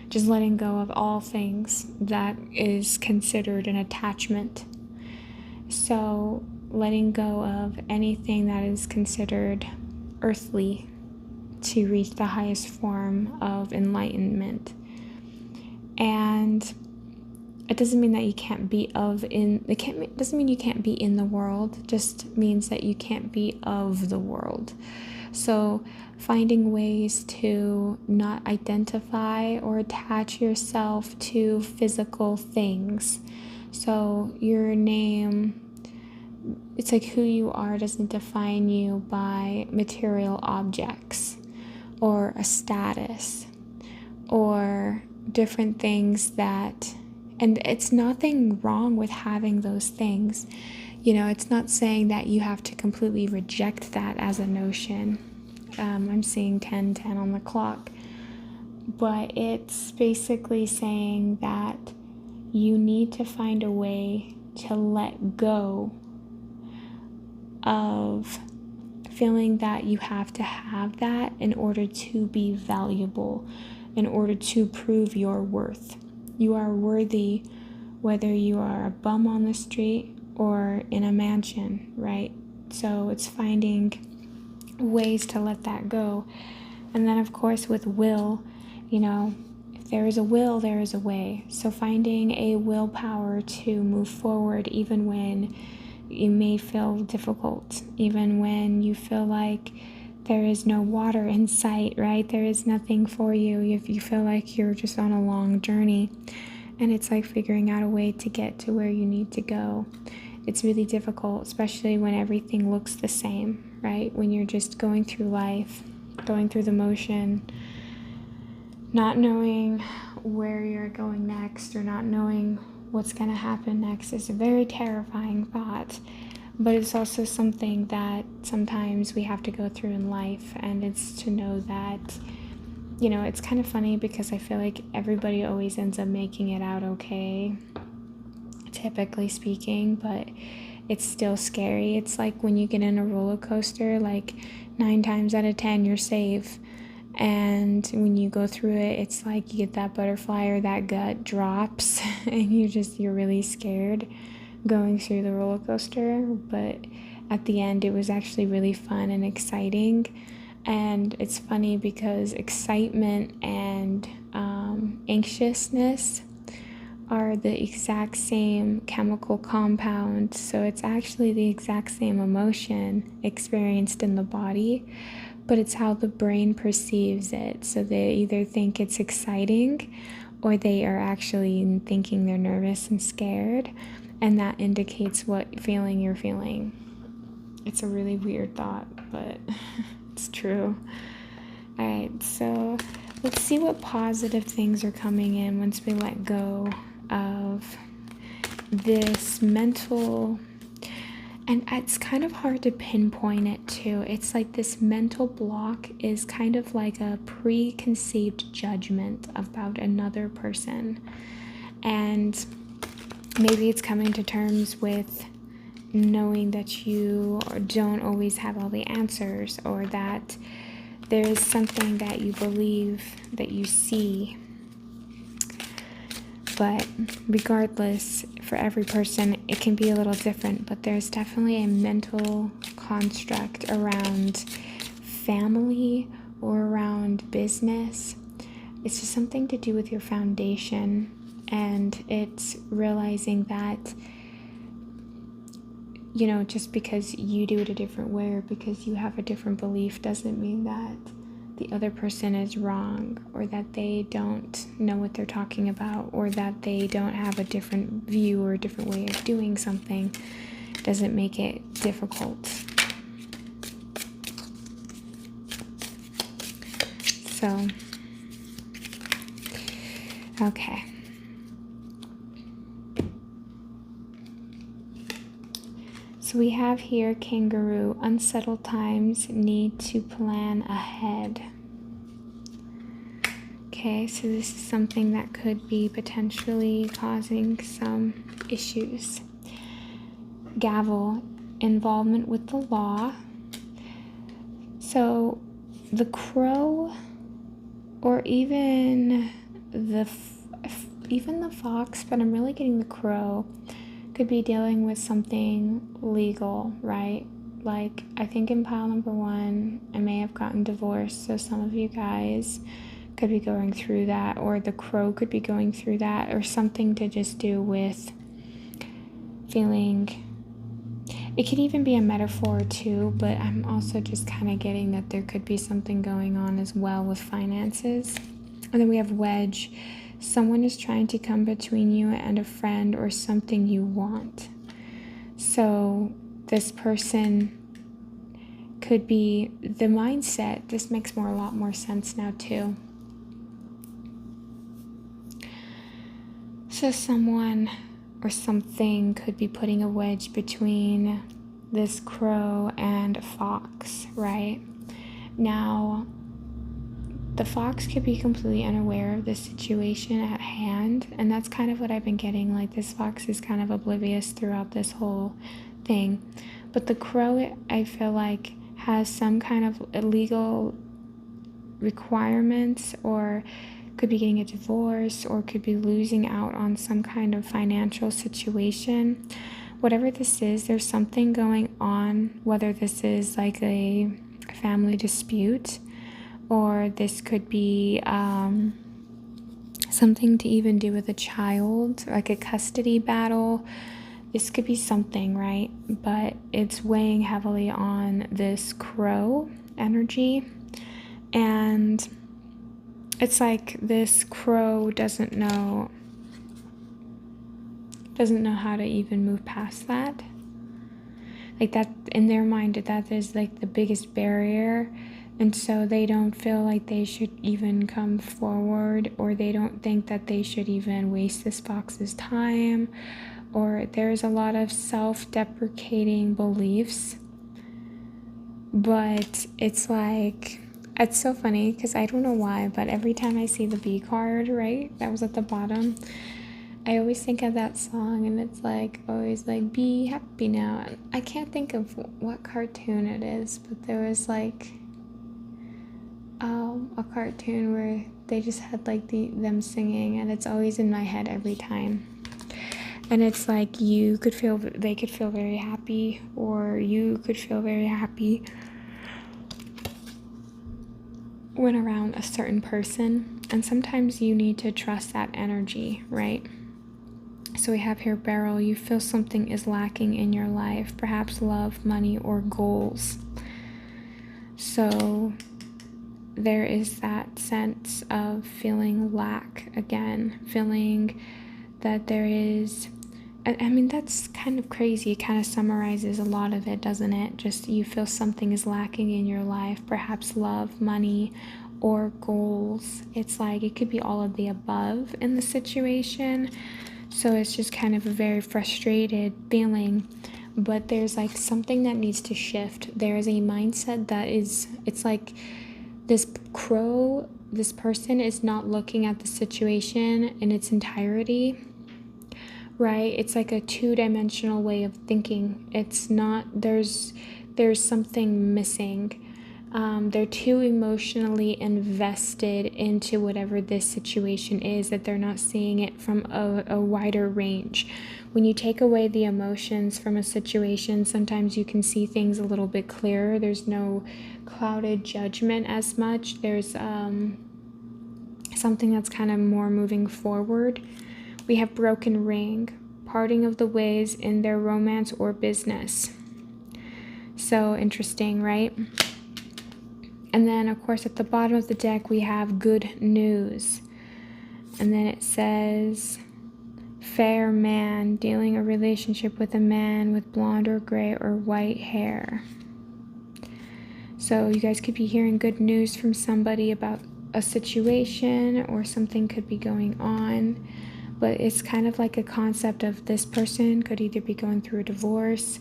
Just letting go of all things that is considered an attachment. So letting go of anything that is considered earthly to reach the highest form of enlightenment. And it doesn't mean that you can't be doesn't mean you can't be in the world, it just means that you can't be of the world. So finding ways to not identify or attach yourself to physical things. So your name, it's like who you are doesn't define you by material objects or a status or different things that, and it's nothing wrong with having those things. You know, it's not saying that you have to completely reject that as a notion. I'm seeing 10:10 on the clock. But it's basically saying that you need to find a way to let go of feeling that you have to have that in order to be valuable, in order to prove your worth. You are worthy whether you are a bum on the street or in a mansion, right? So it's finding ways to let that go. And then of course with will, you know, if there is a will, there is a way. So finding a willpower to move forward even when you may feel difficult, even when you feel like there is no water in sight, right? There is nothing for you. If you feel like you're just on a long journey and it's like figuring out a way to get to where you need to go. It's really difficult, especially when everything looks the same, right? When you're just going through life, going through the motion, not knowing where you're going next or not knowing what's going to happen next is a very terrifying thought, but it's also something that sometimes we have to go through in life, and it's to know that, it's kind of funny because I feel like everybody always ends up making it out okay, typically speaking, but it's still scary. It's like when you get in a roller coaster, like 9 times out of 10 you're safe, and when you go through it, it's like you get that butterfly or that gut drops and you're really scared going through the roller coaster. But at the end, it was actually really fun and exciting. And it's funny because excitement and anxiousness are the exact same chemical compound, so it's actually the exact same emotion experienced in the body, but it's how the brain perceives it. So they either think it's exciting or they are actually thinking they're nervous and scared, and that indicates what feeling you're feeling. It's a really weird thought, but it's true. All right, so let's see what positive things are coming in once we let go of this mental, and it's kind of hard to pinpoint it too. It's like this mental block is kind of like a preconceived judgment about another person, and maybe it's coming to terms with knowing that you don't always have all the answers, or that there is something that you believe that you see. But regardless, for every person, it can be a little different. But there's definitely a mental construct around family or around business. It's just something to do with your foundation. And it's realizing that, just because you do it a different way or because you have a different belief doesn't mean that the other person is wrong, or that they don't know what they're talking about, or that they don't have a different view or a different way of doing something. Doesn't make it difficult. So, okay. So we have here kangaroo, unsettled times, need to plan ahead. Okay, so this is something that could be potentially causing some issues. Gavel, involvement with the law. So the crow, or even the fox, but I'm really getting the crow, could be dealing with something legal, right? Like, I think in pile number 1, I may have gotten divorced, so some of you guys could be going through that, or the crow could be going through that, or something to just do with feeling. It could even be a metaphor too, but I'm also just kind of getting that there could be something going on as well with finances. And then we have wedge. Someone is trying to come between you and a friend or something you want. So this person could be the mindset. This makes a lot more sense now too. So someone or something could be putting a wedge between this crow and a fox, right? Now, the fox could be completely unaware of the situation at hand, and that's kind of what I've been getting. Like, this fox is kind of oblivious throughout this whole thing. But the crow, I feel like, has some kind of illegal requirements, or could be getting a divorce, or could be losing out on some kind of financial situation. Whatever this is, there's something going on, whether this is like a family dispute, or this could be something to even do with a child, like a custody battle. This could be something, right? But it's weighing heavily on this crow energy. And it's like this crow doesn't know how to even move past that. Like, that in their mind, that is like the biggest barrier And so they don't feel like they should even come forward, or they don't think that they should even waste this box's time, or there's a lot of self-deprecating beliefs. But it's like, it's so funny because I don't know why, but every time I see the B card, right, that was at the bottom, I always think of that song, and it's like always like, be happy now. I can't think of what cartoon it is, but there was like a cartoon where they just had like them singing, and it's always in my head every time. And it's like they could feel very happy, or you could feel very happy when around a certain person. And sometimes you need to trust that energy, right? So we have here Beryl, you feel something is lacking in your life, perhaps love, money, or goals. So there is that sense of feeling lack again, feeling that there is, I mean, that's kind of crazy. It kind of summarizes a lot of it, doesn't it? Just you feel something is lacking in your life, perhaps love, money, or goals. It's like it could be all of the above in the situation. So it's just kind of a very frustrated feeling. But there's like something that needs to shift. There is a mindset that is, it's like this person is not looking at the situation in its entirety, right? It's like a two-dimensional way of thinking. It's not, there's something missing. They're too emotionally invested into whatever this situation is, that they're not seeing it from a wider range. When you take away the emotions from a situation, sometimes you can see things a little bit clearer. There's no clouded judgment as much. There's something that's kind of more moving forward. We have broken ring, parting of the ways in their romance or business. So interesting, right? And then, of course, at the bottom of the deck, we have good news. And then it says, fair man, dealing a relationship with a man with blonde or gray or white hair. So you guys could be hearing good news from somebody about a situation, or something could be going on. But it's kind of like a concept of this person could either be going through a divorce,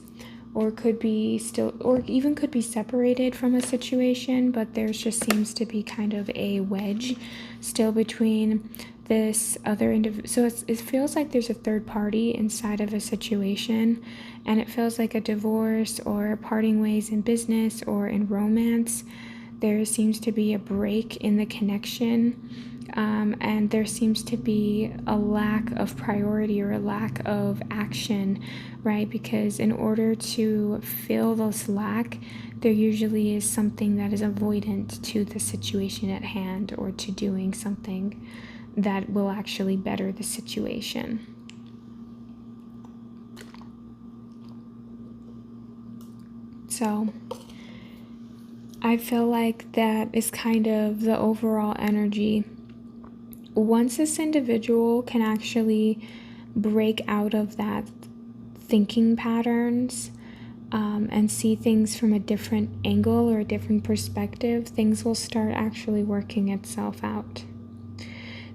or could be still, or even could be separated from a situation, but there just seems to be kind of a wedge still between this other individual. So it feels like there's a third party inside of a situation, and it feels like a divorce or parting ways in business or in romance. There seems to be a break in the connection. And there seems to be a lack of priority or a lack of action, right? Because in order to fill this lack, there usually is something that is avoidant to the situation at hand, or to doing something that will actually better the situation. So I feel like that is kind of the overall energy. Once this individual can actually break out of that thinking patterns and see things from a different angle or a different perspective, things will start actually working itself out.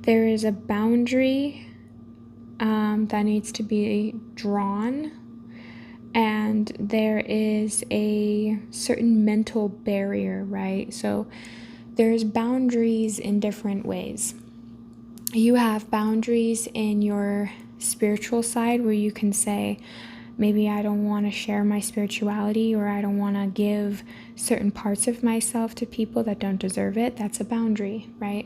There is a boundary that needs to be drawn, and there is a certain mental barrier, right? So there's boundaries in different ways. You have boundaries in your spiritual side, where you can say, maybe I don't want to share my spirituality, or I don't want to give certain parts of myself to people that don't deserve it. That's a boundary, right?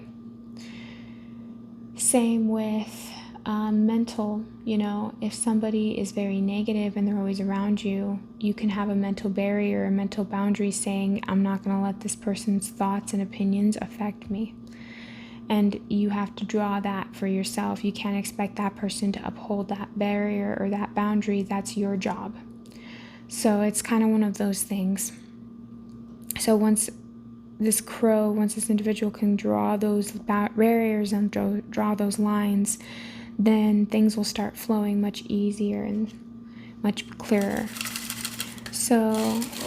Same with mental. If somebody is very negative and they're always around you, you can have a mental barrier, a mental boundary saying, I'm not going to let this person's thoughts and opinions affect me. And you have to draw that for yourself. You can't expect that person to uphold that barrier or that boundary. That's your job. So it's kind of one of those things. So once this individual can draw those barriers and draw those lines, then things will start flowing much easier and much clearer. So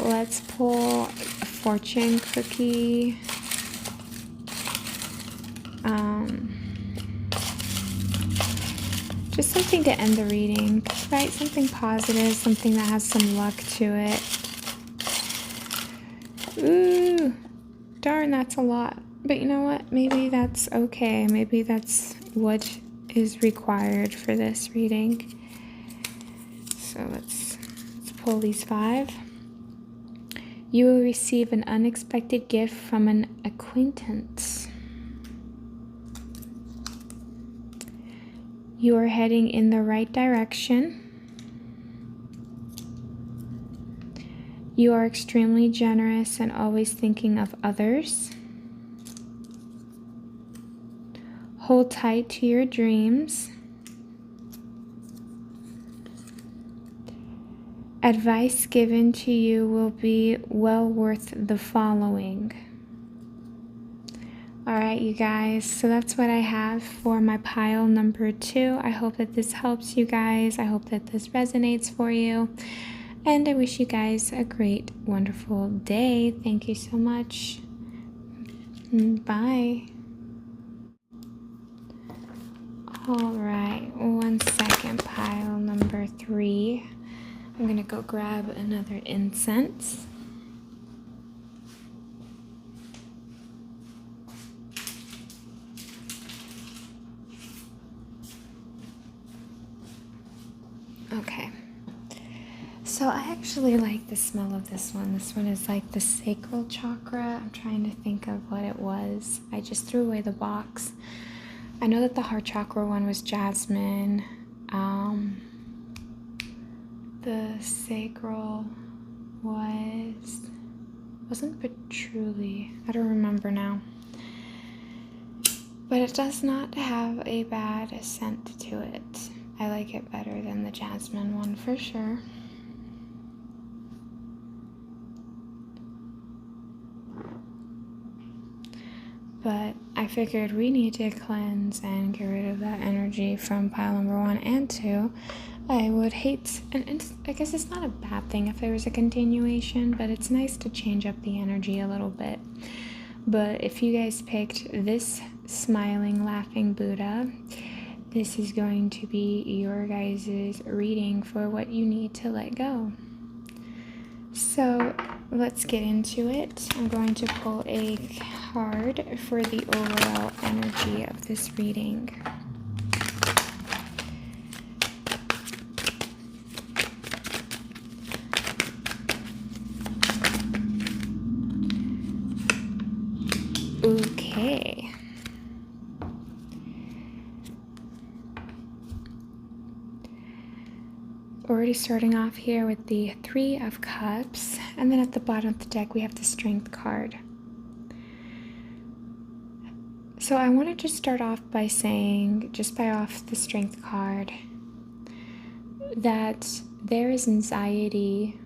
let's pull fortune cookie. Just something to end the reading, right? Something positive, something that has some luck to it. Ooh, darn, that's a lot. But you know what? Maybe that's okay. Maybe that's what is required for this reading. So let's pull these 5. You will receive an unexpected gift from an acquaintance. You are heading in the right direction. You are extremely generous and always thinking of others. Hold tight to your dreams. Advice given to you will be well worth the following. Alright, you guys, so that's what I have for my pile number 2. I hope that this helps you guys. I hope that this resonates for you. And I wish you guys a great, wonderful day. Thank you so much. Bye. Alright, 1 second, pile number 3. I'm going to go grab another incense. Okay, so I actually like the smell of this one. This one is like the sacral chakra. I'm trying to think of what it was. I just threw away the box. I know that the heart chakra one was jasmine. The sacral wasn't patchouli. I don't remember now. But it does not have a bad scent to it. I like it better than the jasmine one for sure. But I figured we need to cleanse and get rid of that energy from pile number 1 and 2. I would hate, and I guess it's not a bad thing if there was a continuation, but it's nice to change up the energy a little bit. But if you guys picked this smiling, laughing Buddha, this is going to be your guys' reading for what you need to let go. So let's get into it. I'm going to pull a card for the overall energy of this reading. Okay. Already starting off here with the 3 of Cups, and then at the bottom of the deck we have the Strength card. So I want to just start off by saying, just by off the Strength card, that there is anxiety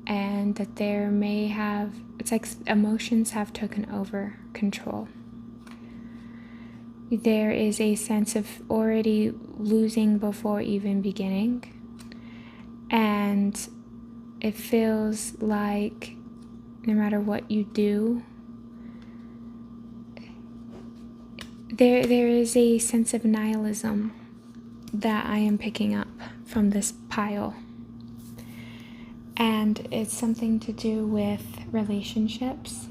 and that there may have, it's like emotions have taken over control. There is a sense of already losing before even beginning. And it feels like no matter what you do, there is a sense of nihilism that I am picking up from this pile. And it's something to do with relationships,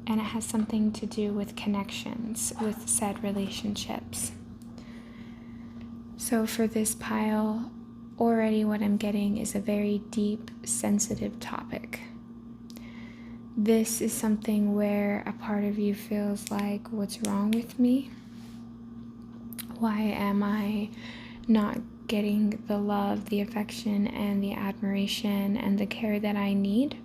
and it has something to do with connections with said relationships. So for this pile, already what I'm getting is a very deep, sensitive topic. This is something where a part of you feels like, what's wrong with me? Why am I not getting the love, the affection, and the admiration and the care that I need?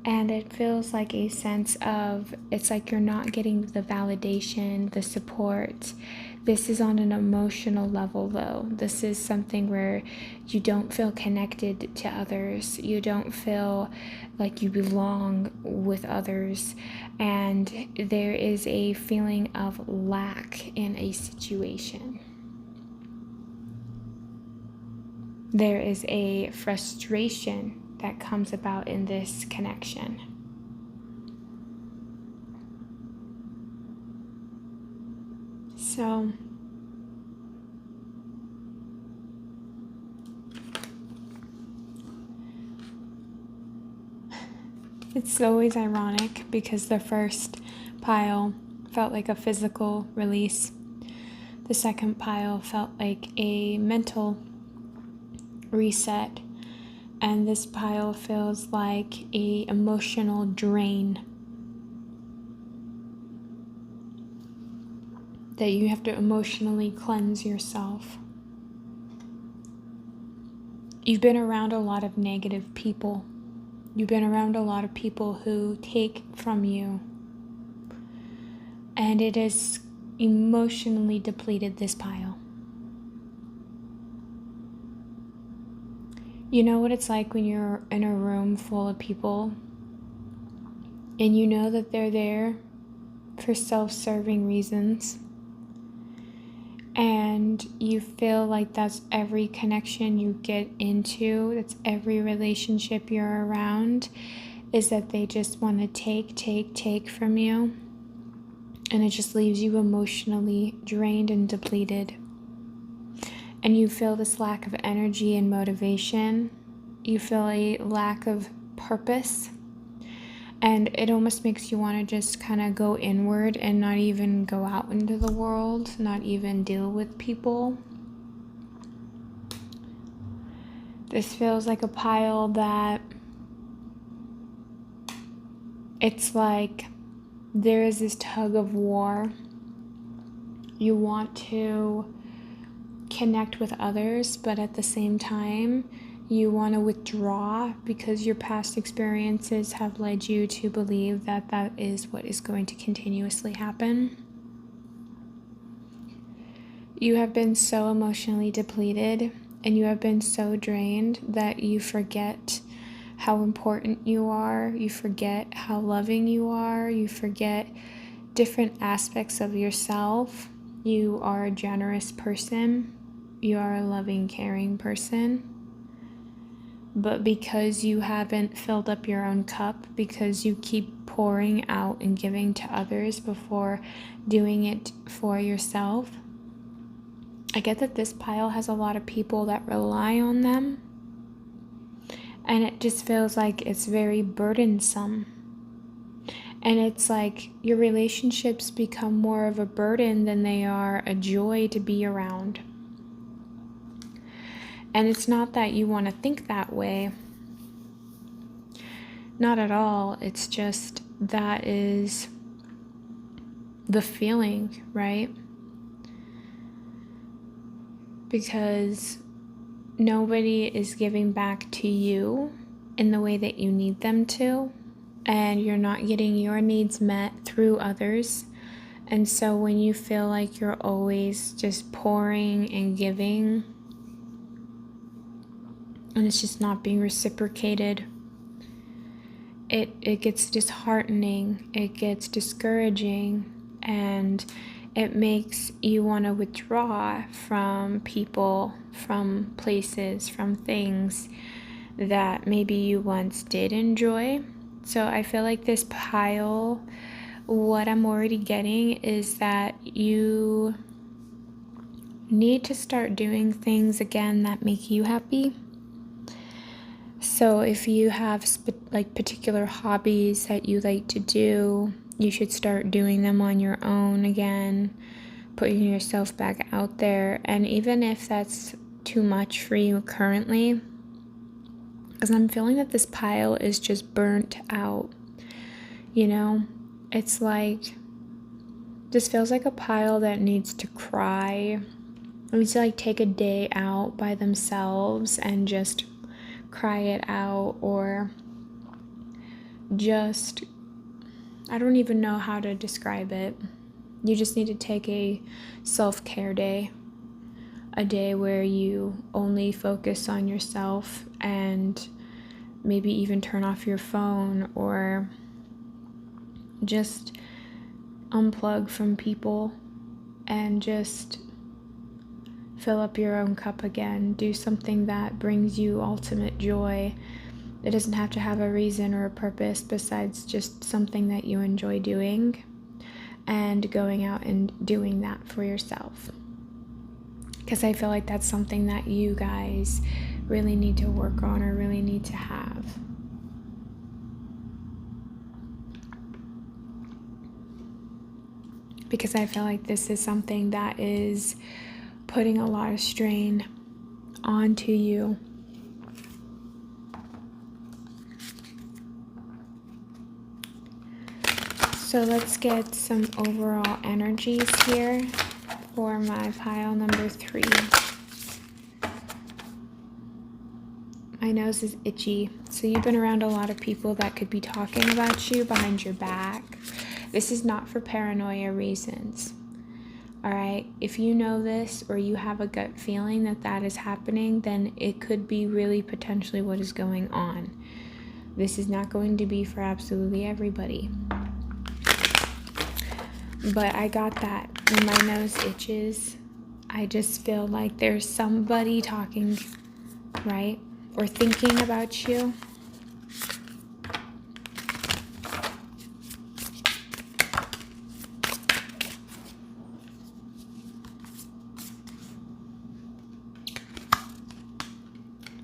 And it feels like a sense of, it's like you're not getting the validation, the support. This is on an emotional level though. This is something where you don't feel connected to others. You don't feel like you belong with others. And there is a feeling of lack in a situation. There is a frustration that comes about in this connection. So it's always ironic because the first pile felt like a physical release. The second pile felt like a mental reset. And this pile feels like an emotional drain that you have to emotionally cleanse yourself. You've been around a lot of negative people. You've been around a lot of people who take from you. And it has emotionally depleted this pile. You know what it's like when you're in a room full of people and you know that they're there for self-serving reasons, and you feel like that's every connection you get into, that's every relationship you're around, is that they just want to take from you, and it just leaves you emotionally drained and depleted. And you feel this lack of energy and motivation. You feel a lack of purpose. And it almost makes you want to just kind of go inward and not even go out into the world, not even deal with people. This feels like a pile that it's like there is this tug of war. You want to connect with others, but at the same time, you want to withdraw because your past experiences have led you to believe that that is what is going to continuously happen. You have been so emotionally depleted and you have been so drained that you forget how important you are. You forget how loving you are. You forget different aspects of yourself. You are a generous person. You are a loving, caring person. But because you haven't filled up your own cup, because you keep pouring out and giving to others before doing it for yourself, I get that this pile has a lot of people that rely on them. And it just feels like it's very burdensome. And it's like your relationships become more of a burden than they are a joy to be around. And it's not that you want to think that way. Not at all. It's just that is the feeling, right? Because nobody is giving back to you in the way that you need them to. And you're not getting your needs met through others. And so when you feel like you're always just pouring and giving, and it's just not being reciprocated, it gets disheartening, it gets discouraging, and it makes you want to withdraw from people, from places, from things that maybe you once did enjoy. So I feel like this pile, what I'm already getting is that you need to start doing things again that make you happy. So if you have particular hobbies that you like to do, you should start doing them on your own again, putting yourself back out there. And even if that's too much for you currently, because I'm feeling that this pile is just burnt out, you know? It's like, this feels like a pile that needs to cry. It needs to take a day out by themselves and just cry it out, or just, I don't even know how to describe it. You just need to take a self-care day, a day where you only focus on yourself and maybe even turn off your phone, or just unplug from people and just fill up your own cup again. Do something that brings you ultimate joy. It doesn't have to have a reason or a purpose besides just something that you enjoy doing. and going out and doing that for yourself. Because I feel like that's something that you guys really need to work on or really need to have. Because I feel like this is something that is putting a lot of strain onto you. So let's get some overall energies here for my pile number 3. My nose is itchy. So you've been around a lot of people that could be talking about you behind your back. This is not for paranoia reasons. All right, if you know this or you have a gut feeling that that is happening, then it could be really potentially what is going on. This is not going to be for absolutely everybody. But I got that when my nose itches. I just feel like there's somebody talking, right? Or thinking about you.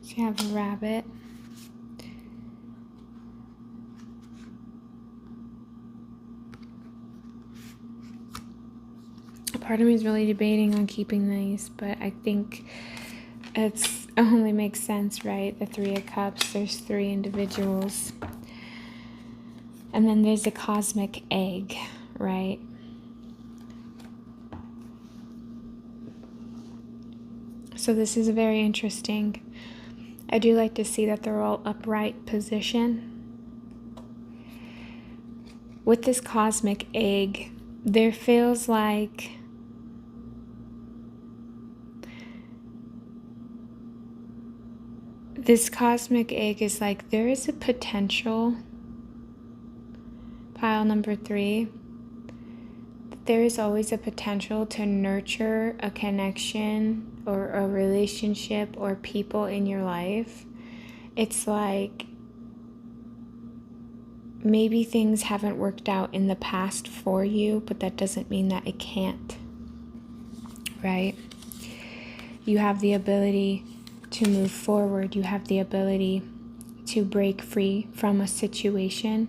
So you have a rabbit. Part of me is really debating on keeping these, but I think it only makes sense, right? The 3 of Cups, there's 3 individuals. And then there's a cosmic egg, right? So this is very interesting. I do like to see that they're all upright position. With this cosmic egg, there feels like this cosmic egg is like there is a potential, pile number 3, there is always a potential to nurture a connection or a relationship or people in your life. It's like maybe things haven't worked out in the past for you, but that doesn't mean that it can't, right? You have the ability to move forward. You have the ability to break free from a situation.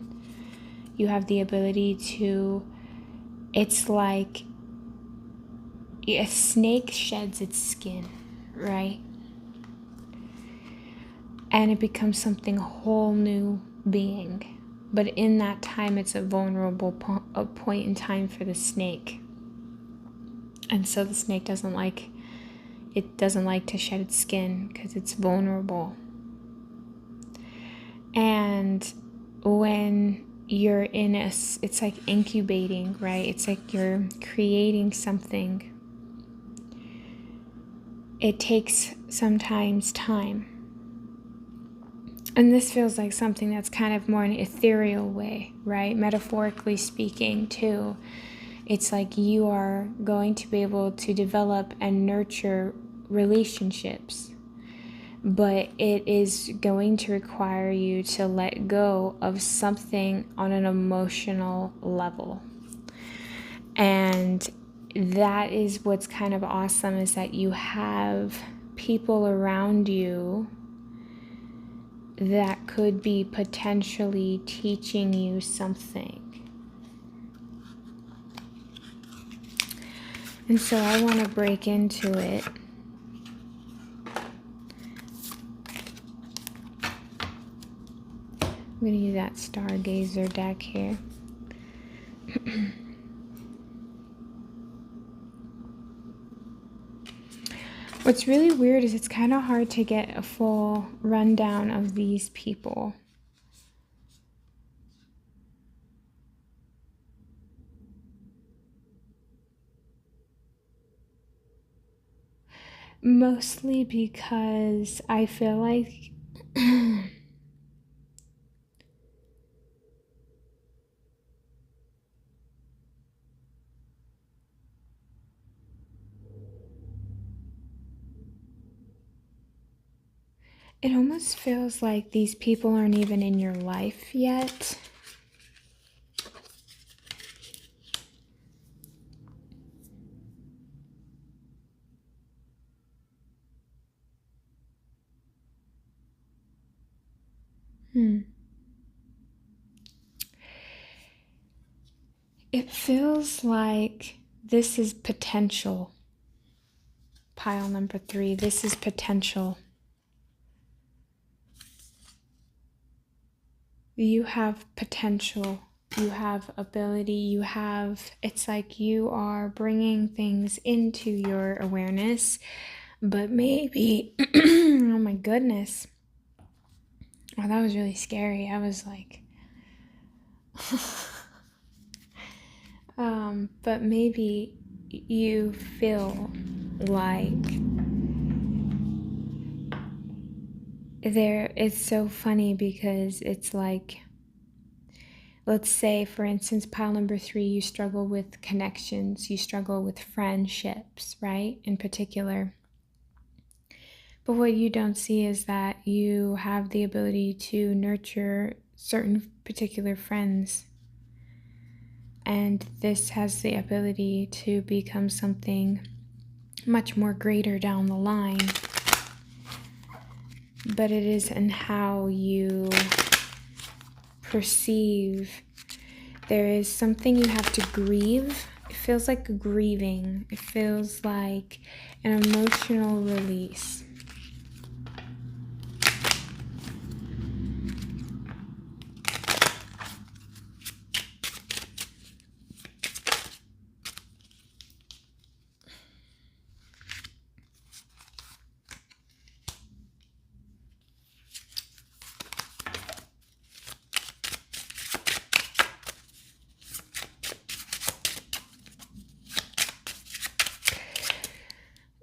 You have the ability to, it's like a snake sheds its skin, right? And it becomes something whole new being. But in that time, it's a vulnerable point in time for the snake. And so the snake doesn't like to shed its skin because it's vulnerable. And when you're in it's like incubating, right? It's like you're creating something. It takes sometimes time. And this feels like something that's kind of more an ethereal way, right? Metaphorically speaking, too. It's like you are going to be able to develop and nurture relationships, but it is going to require you to let go of something on an emotional level. And that is what's kind of awesome, is that you have people around you that could be potentially teaching you something. And so I want to break into it. I'm going to use that Stargazer deck here. What's really weird is it's kind of hard to get a full rundown of these people. Mostly because I feel like it almost feels like these people aren't even in your life yet. It feels like this is potential. Pile number 3, this is potential. You have potential. You have ability. It's like you are bringing things into your awareness, but maybe, oh my goodness. Oh, that was really scary. I was like, but maybe you feel like it's so funny because it's like, let's say, for instance, pile number 3, you struggle with connections, you struggle with friendships, right? In particular. But what you don't see is that you have the ability to nurture certain particular friends. And this has the ability to become something much more greater down the line. But it is in how you perceive. There is something you have to grieve. It feels like grieving. It feels like an emotional release.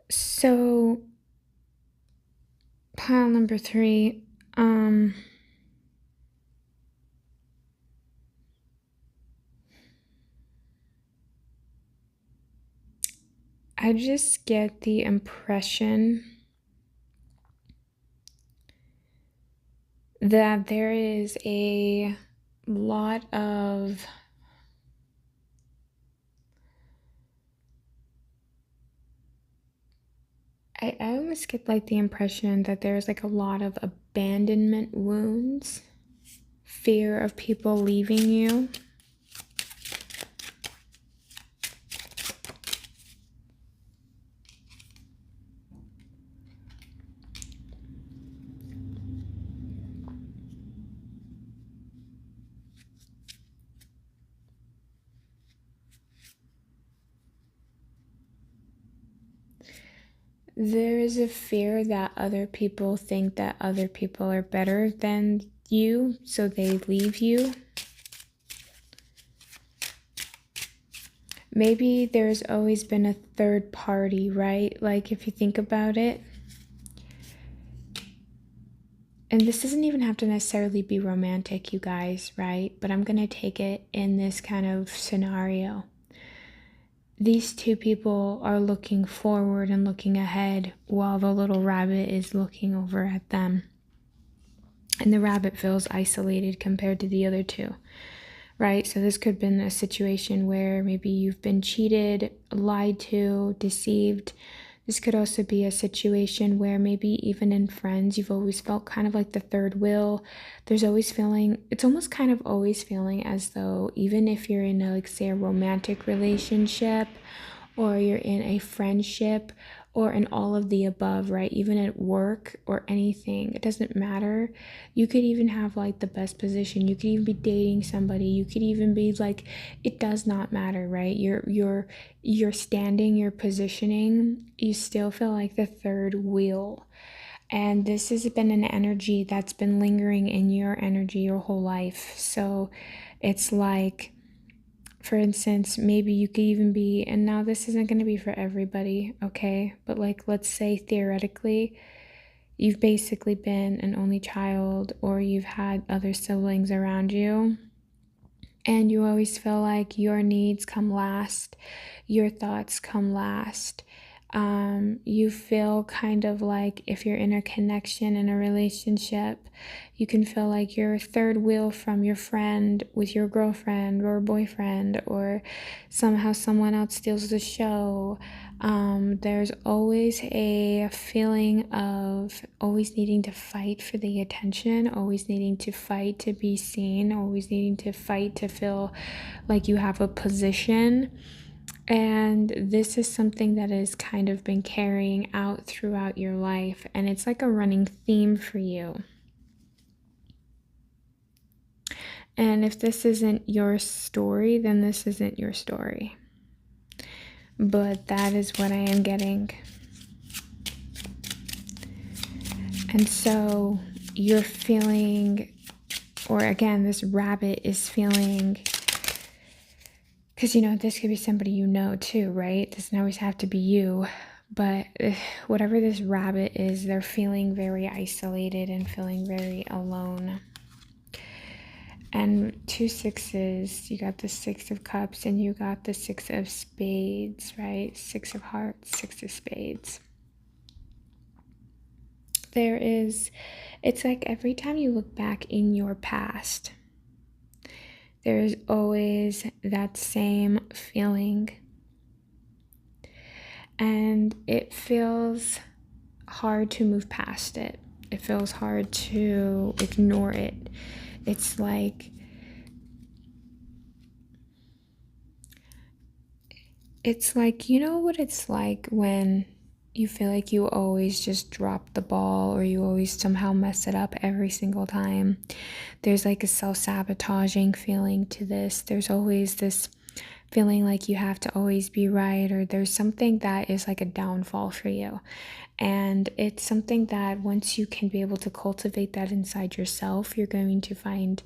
So, pile number 3, I just get the impression that there is a lot of I almost get like the impression that there's like a lot of abandonment wounds, fear of people leaving you. There is a fear that other people think that other people are better than you, so they leave you. Maybe there's always been a third party, right? Like if you think about it. And this doesn't even have to necessarily be romantic, you guys, right? But I'm going to take it in this kind of scenario. These two people are looking forward and looking ahead while the little rabbit is looking over at them. And the rabbit feels isolated compared to the other two, right? So this could have been a situation where maybe you've been cheated, lied to, deceived. This could also be a situation where maybe even in friends, you've always felt kind of like the third wheel. It's almost kind of always feeling as though even if you're in like say a romantic relationship or you're in a friendship or in all of the above, right? Even at work or anything, it doesn't matter. You could even have like the best position. You could even be dating somebody. You could even be like, it does not matter, right? You're standing, you're positioning, you still feel like the third wheel. And this has been an energy that's been lingering in your energy your whole life. So it's like, for instance, maybe you could even be, and now this isn't going to be for everybody, okay? But like, let's say theoretically, you've basically been an only child or you've had other siblings around you. And you always feel like your needs come last, your thoughts come last. You feel kind of like if you're in a connection, in a relationship, you can feel like you're third wheel from your friend with your girlfriend or boyfriend, or somehow someone else steals the show. There's always a feeling of always needing to fight for the attention, always needing to fight to be seen, always needing to fight to feel like you have a position. And this is something that has kind of been carrying out throughout your life, and it's like a running theme for you. And if this isn't your story, then this isn't your story. But that is what I am getting. And so you're feeling, or again, this rabbit is feeling, because, this could be somebody you know too, right? It doesn't always have to be you. But whatever this rabbit is, they're feeling very isolated and feeling very alone. And 2 sixes, you got the 6 of cups and you got the 6 of spades, right? 6 of hearts, 6 of spades. It's like every time you look back in your past, there's always that same feeling. And it feels hard to move past it. It feels hard to ignore it. It's like you know what it's like when you feel like you always just drop the ball, or you always somehow mess it up every single time. There's like a self-sabotaging feeling to this. There's always this feeling like you have to always be right, or there's something that is like a downfall for you. And it's something that once you can be able to cultivate that inside yourself, you're going to find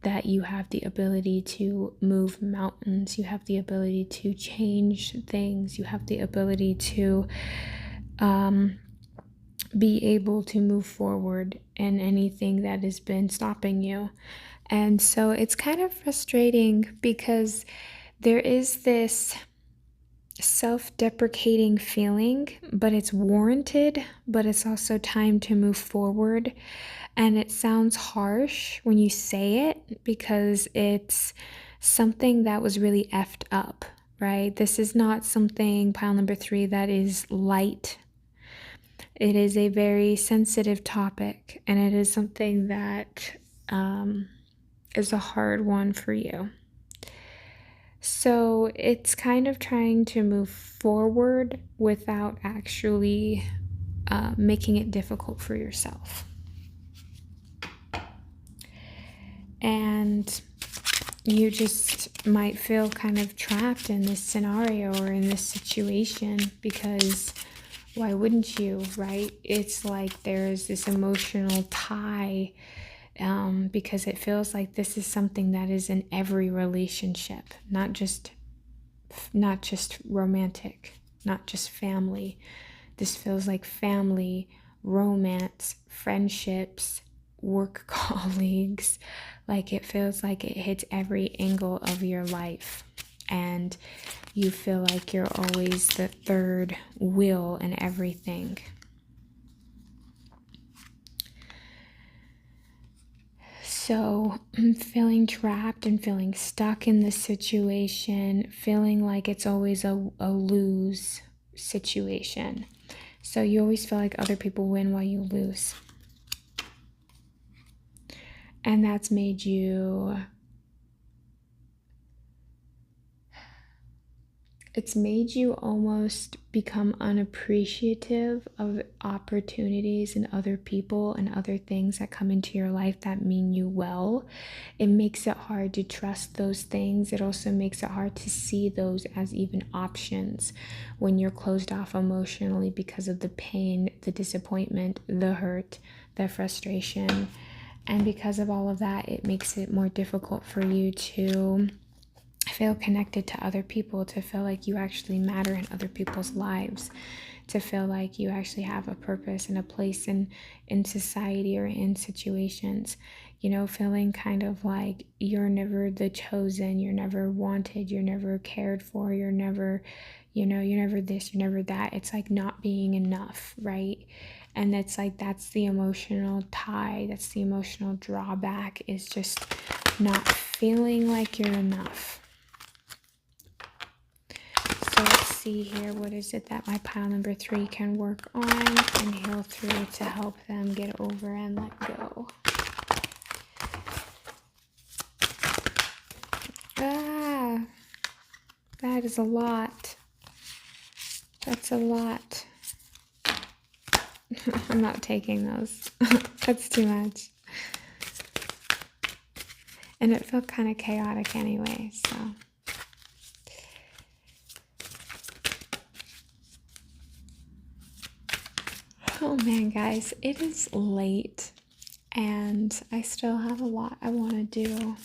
that you have the ability to move mountains. You have the ability to change things. You have the ability to be able to move forward in anything that has been stopping you. And so it's kind of frustrating because there is this self-deprecating feeling, but it's warranted, but it's also time to move forward. And it sounds harsh when you say it because it's something that was really effed up, right? This is not something, pile number 3, that is light. It is a very sensitive topic, and it is something that is a hard one for you. So it's kind of trying to move forward without actually making it difficult for yourself. And you just might feel kind of trapped in this scenario or in this situation because why wouldn't you, right? It's like there's this emotional tie because it feels like this is something that is in every relationship, not just romantic, not just family. This feels like family, romance, friendships, work colleagues. Like it feels like it hits every angle of your life, and you feel like you're always the third wheel in everything. So feeling trapped and feeling stuck in this situation, feeling like it's always a lose situation. So you always feel like other people win while you lose. And that's made you, it's made you almost become unappreciative of opportunities and other people and other things that come into your life that mean you well. It makes it hard to trust those things. It also makes it hard to see those as even options when you're closed off emotionally because of the pain, the disappointment, the hurt, the frustration. And because of all of that, it makes it more difficult for you to feel connected to other people, to feel like you actually matter in other people's lives, to feel like you actually have a purpose and a place in society or in situations. You know, feeling kind of like you're never the chosen, you're never wanted, you're never cared for, you're never, you're never this, you're never that. It's like not being enough, right? And it's like that's the emotional tie, that's the emotional drawback, is just not feeling like you're enough. So let's see here, what is it that my pile number 3 can work on and heal through to help them get over and let go? That is a lot. That's a lot. I'm not taking those. That's too much. And it felt kind of chaotic anyway, so. Oh man, guys, it is late and I still have a lot I want to do.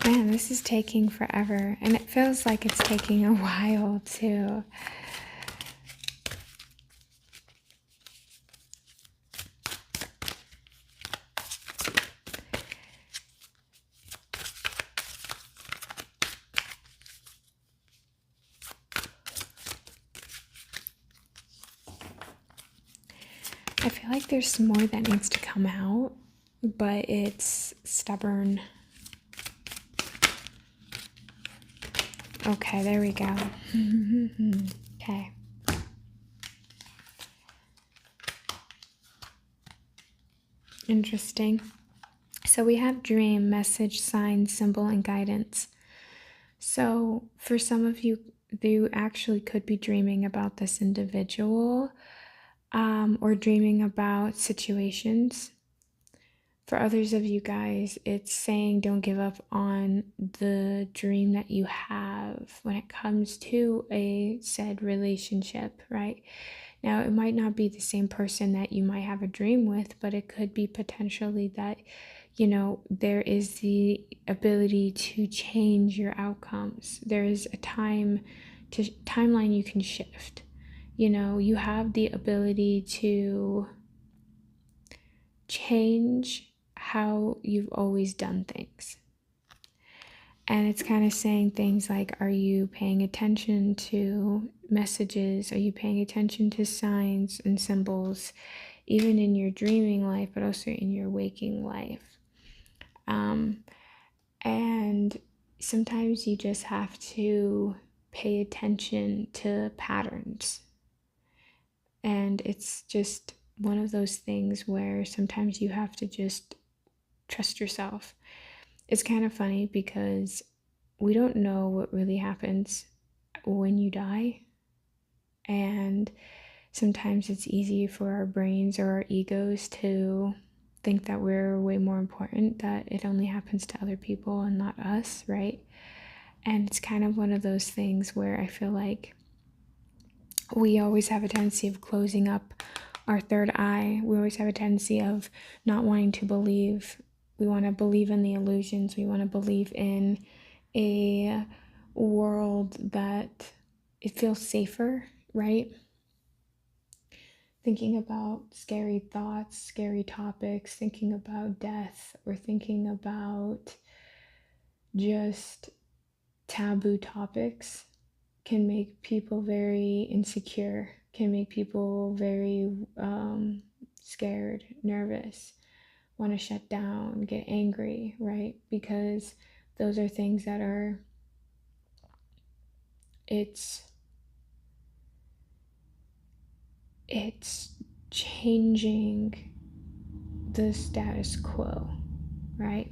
Man, this is taking forever, and it feels like it's taking a while too. I feel like there's more that needs to come out, but it's stubborn. Okay, there we go. Okay. Interesting. So we have dream, message, sign, symbol, and guidance. So for some of you, you actually could be dreaming about this individual, or dreaming about situations. For others of you guys, it's saying don't give up on the dream that you have when it comes to a said relationship, right? Now, it might not be the same person that you might have a dream with, but it could be potentially that, there is the ability to change your outcomes. There is a timeline you can shift. You have the ability to change how you've always done things. And it's kind of saying things like, are you paying attention to messages? Are you paying attention to signs and symbols, even in your dreaming life, but also in your waking life? And sometimes you just have to pay attention to patterns. And it's just one of those things where sometimes you have to just trust yourself. It's kind of funny because we don't know what really happens when you die. And sometimes it's easy for our brains or our egos to think that we're way more important, that it only happens to other people and not us, right? And it's kind of one of those things where I feel like we always have a tendency of closing up our third eye. We always have a tendency of not wanting to believe. We want to believe in the illusions. We want to believe in a world that it feels safer, right? Thinking about scary thoughts, scary topics, thinking about death, or thinking about just taboo topics can make people very insecure, can make people very scared, nervous, want to shut down, get angry, right? Because those are things that are, it's changing the status quo, right?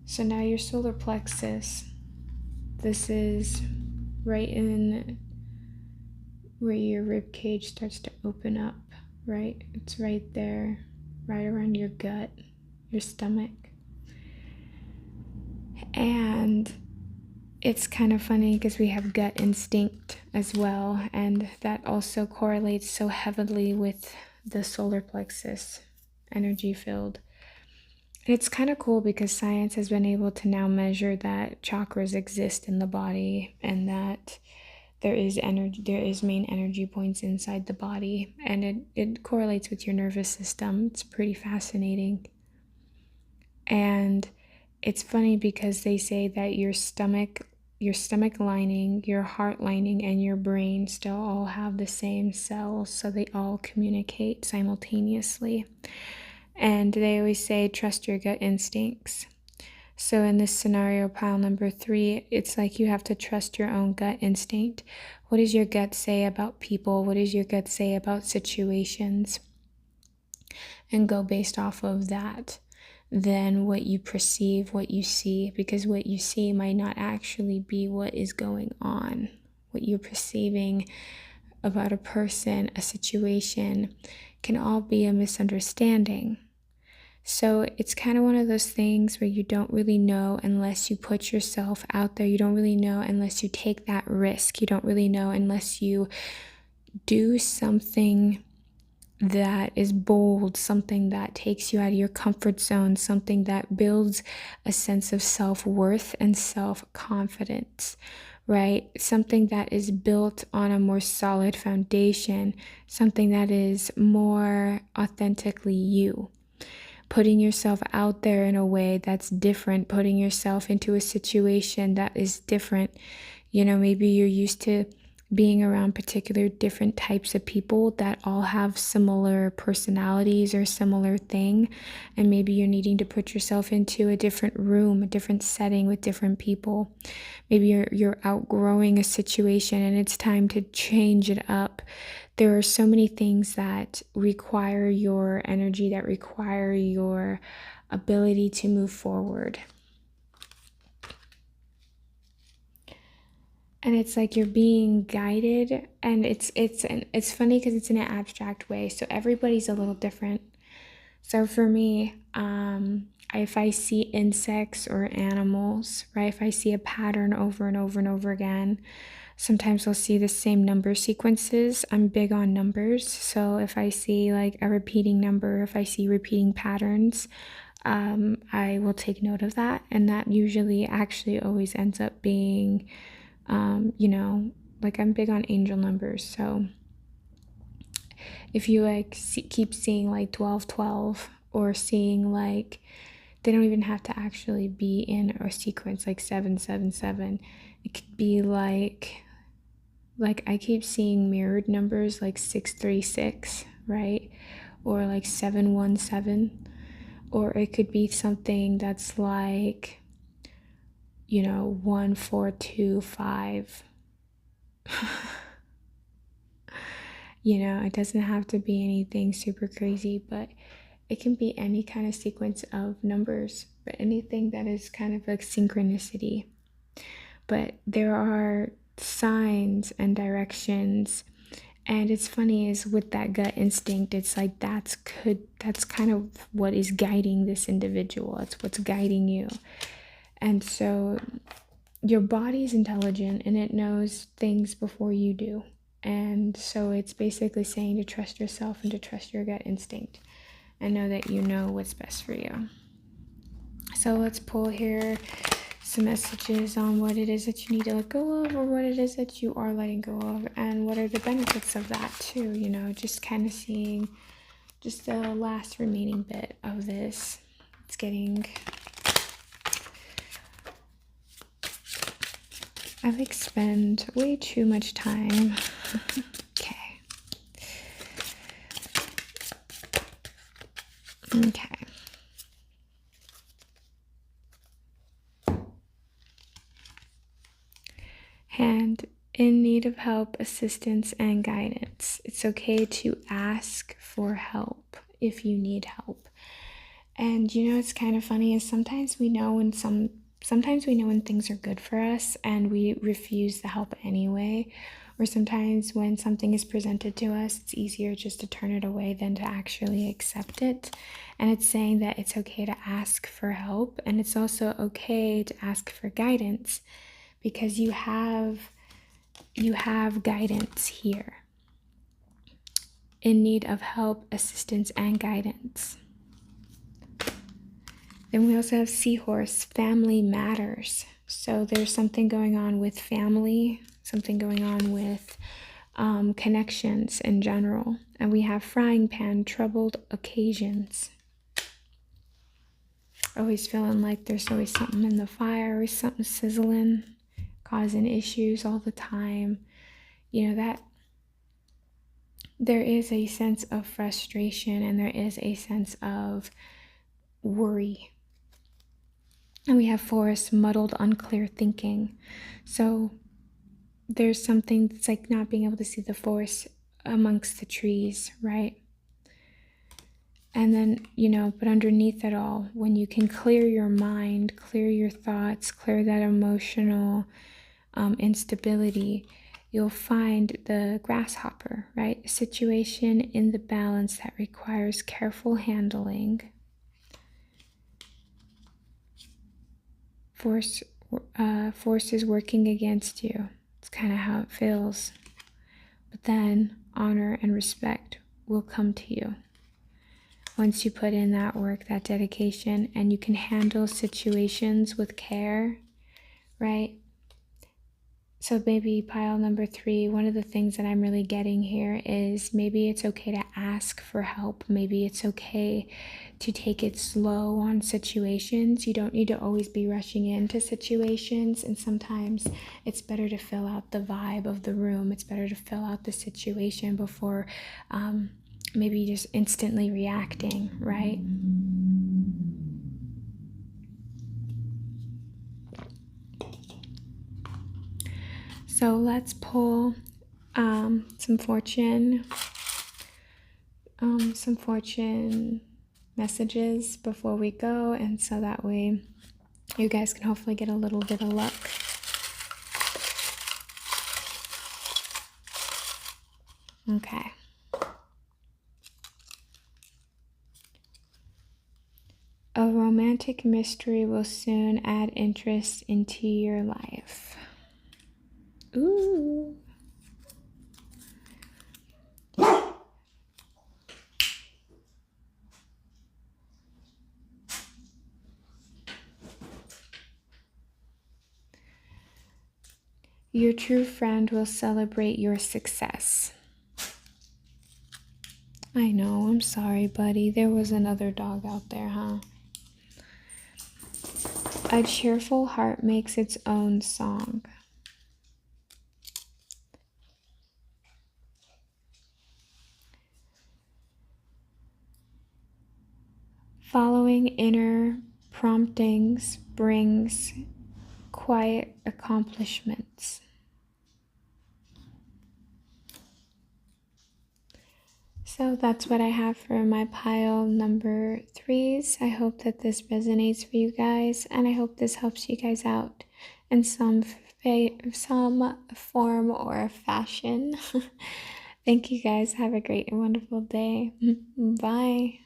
So now your solar plexus, this is right in where your rib cage starts to open up, right? It's right there, right around your gut, your stomach. And it's kind of funny because we have gut instinct as well, and that also correlates so heavily with the solar plexus energy field. And it's kind of cool because science has been able to now measure that chakras exist in the body, and that there is main energy points inside the body, and it correlates with your nervous system. It's pretty fascinating. And it's funny because they say that your stomach lining, your heart lining, and your brain still all have the same cells, so they all communicate simultaneously. And they always say, trust your gut instincts. So in this scenario, pile number 3, it's like you have to trust your own gut instinct. What does your gut say about people? What does your gut say about situations? And go based off of that. Then what you perceive, what you see, because what you see might not actually be what is going on. What you're perceiving about a person, a situation, can all be a misunderstanding. So it's kind of one of those things where you don't really know unless you put yourself out there. You don't really know unless you take that risk. You don't really know unless you do something that is bold, something that takes you out of your comfort zone, something that builds a sense of self-worth and self-confidence, right? Something that is built on a more solid foundation, something that is more authentically you. Putting yourself out there in a way that's different, putting yourself into a situation that is different. You know, maybe you're used to being around particular different types of people that all have similar personalities or similar thing, and maybe you're needing to put yourself into a different room, a different setting with different people. Maybe you're outgrowing a situation and it's time to change it up. There are so many things that require your energy, that require your ability to move forward. And it's like you're being guided, and it's funny because it's in an abstract way. So everybody's a little different. So for me, if I see insects or animals, right, if I see a pattern over and over and over again, sometimes I'll see the same number sequences. I'm big on numbers. So if I see like a repeating number, if I see repeating patterns, I will take note of that. And that usually actually always ends up being, like I'm big on angel numbers. So if you like keep seeing like 1212, or seeing like, they don't even have to actually be in a sequence like 777. It could be like I keep seeing mirrored numbers like 636, right? Or like 717. Or it could be something that's like, 1425. It doesn't have to be anything super crazy, but it can be any kind of sequence of numbers, but anything that is kind of like synchronicity. But there are signs and directions, and it's funny is with that gut instinct, it's like that's kind of what is guiding this individual. It's what's guiding you. And so your body's intelligent and it knows things before you do. And so it's basically saying to trust yourself and to trust your gut instinct and know that you know what's best for you. So let's pull here some messages on what it is that you need to let go of, or what it is that you are letting go of, and what are the benefits of that too. Just kind of seeing just the last remaining bit of this. It's getting... I spend way too much time. Okay. And in need of help, assistance, and guidance. It's okay to ask for help if you need help. And it's kind of funny is sometimes we know when things are good for us and we refuse the help anyway. Or sometimes when something is presented to us, it's easier just to turn it away than to actually accept it. And it's saying that it's okay to ask for help, and it's also okay to ask for guidance, because you have guidance here, in need of help, assistance, and guidance. Then we also have Seahorse, family matters. So there's something going on with family, something going on with connections in general. And we have Frying Pan, troubled occasions. Always feeling like there's always something in the fire, always something sizzling, causing issues all the time. You know, that there is a sense of frustration and there is a sense of worry. And we have Forest, muddled, unclear thinking. So there's something that's like not being able to see the forest amongst the trees, right? And then, you know, but underneath it all, when you can clear your mind, clear your thoughts, clear that emotional instability, you'll find the grasshopper, right? A situation in the balance that requires careful handling. Forces working against you. It's kind of how it feels. But then honor and respect will come to you once you put in that work, that dedication, and you can handle situations with care, right? So maybe pile number 3, one of the things that I'm really getting here is maybe it's okay to ask for help. Maybe it's okay to take it slow on situations. You don't need to always be rushing into situations. And sometimes it's better to fill out the vibe of the room. It's better to fill out the situation before maybe just instantly reacting, right? So let's pull some fortune messages before we go, and so that way you guys can hopefully get a little bit of luck. Okay. A romantic mystery will soon add interest into your life. Ooh. Your true friend will celebrate your success. I know, I'm sorry, buddy. There was another dog out there, huh? A cheerful heart makes its own song. Following inner promptings brings quiet accomplishments. So that's what I have for my pile number 3s. I hope that this resonates for you guys, and I hope this helps you guys out in some form or fashion. Thank you guys. Have a great and wonderful day. Bye.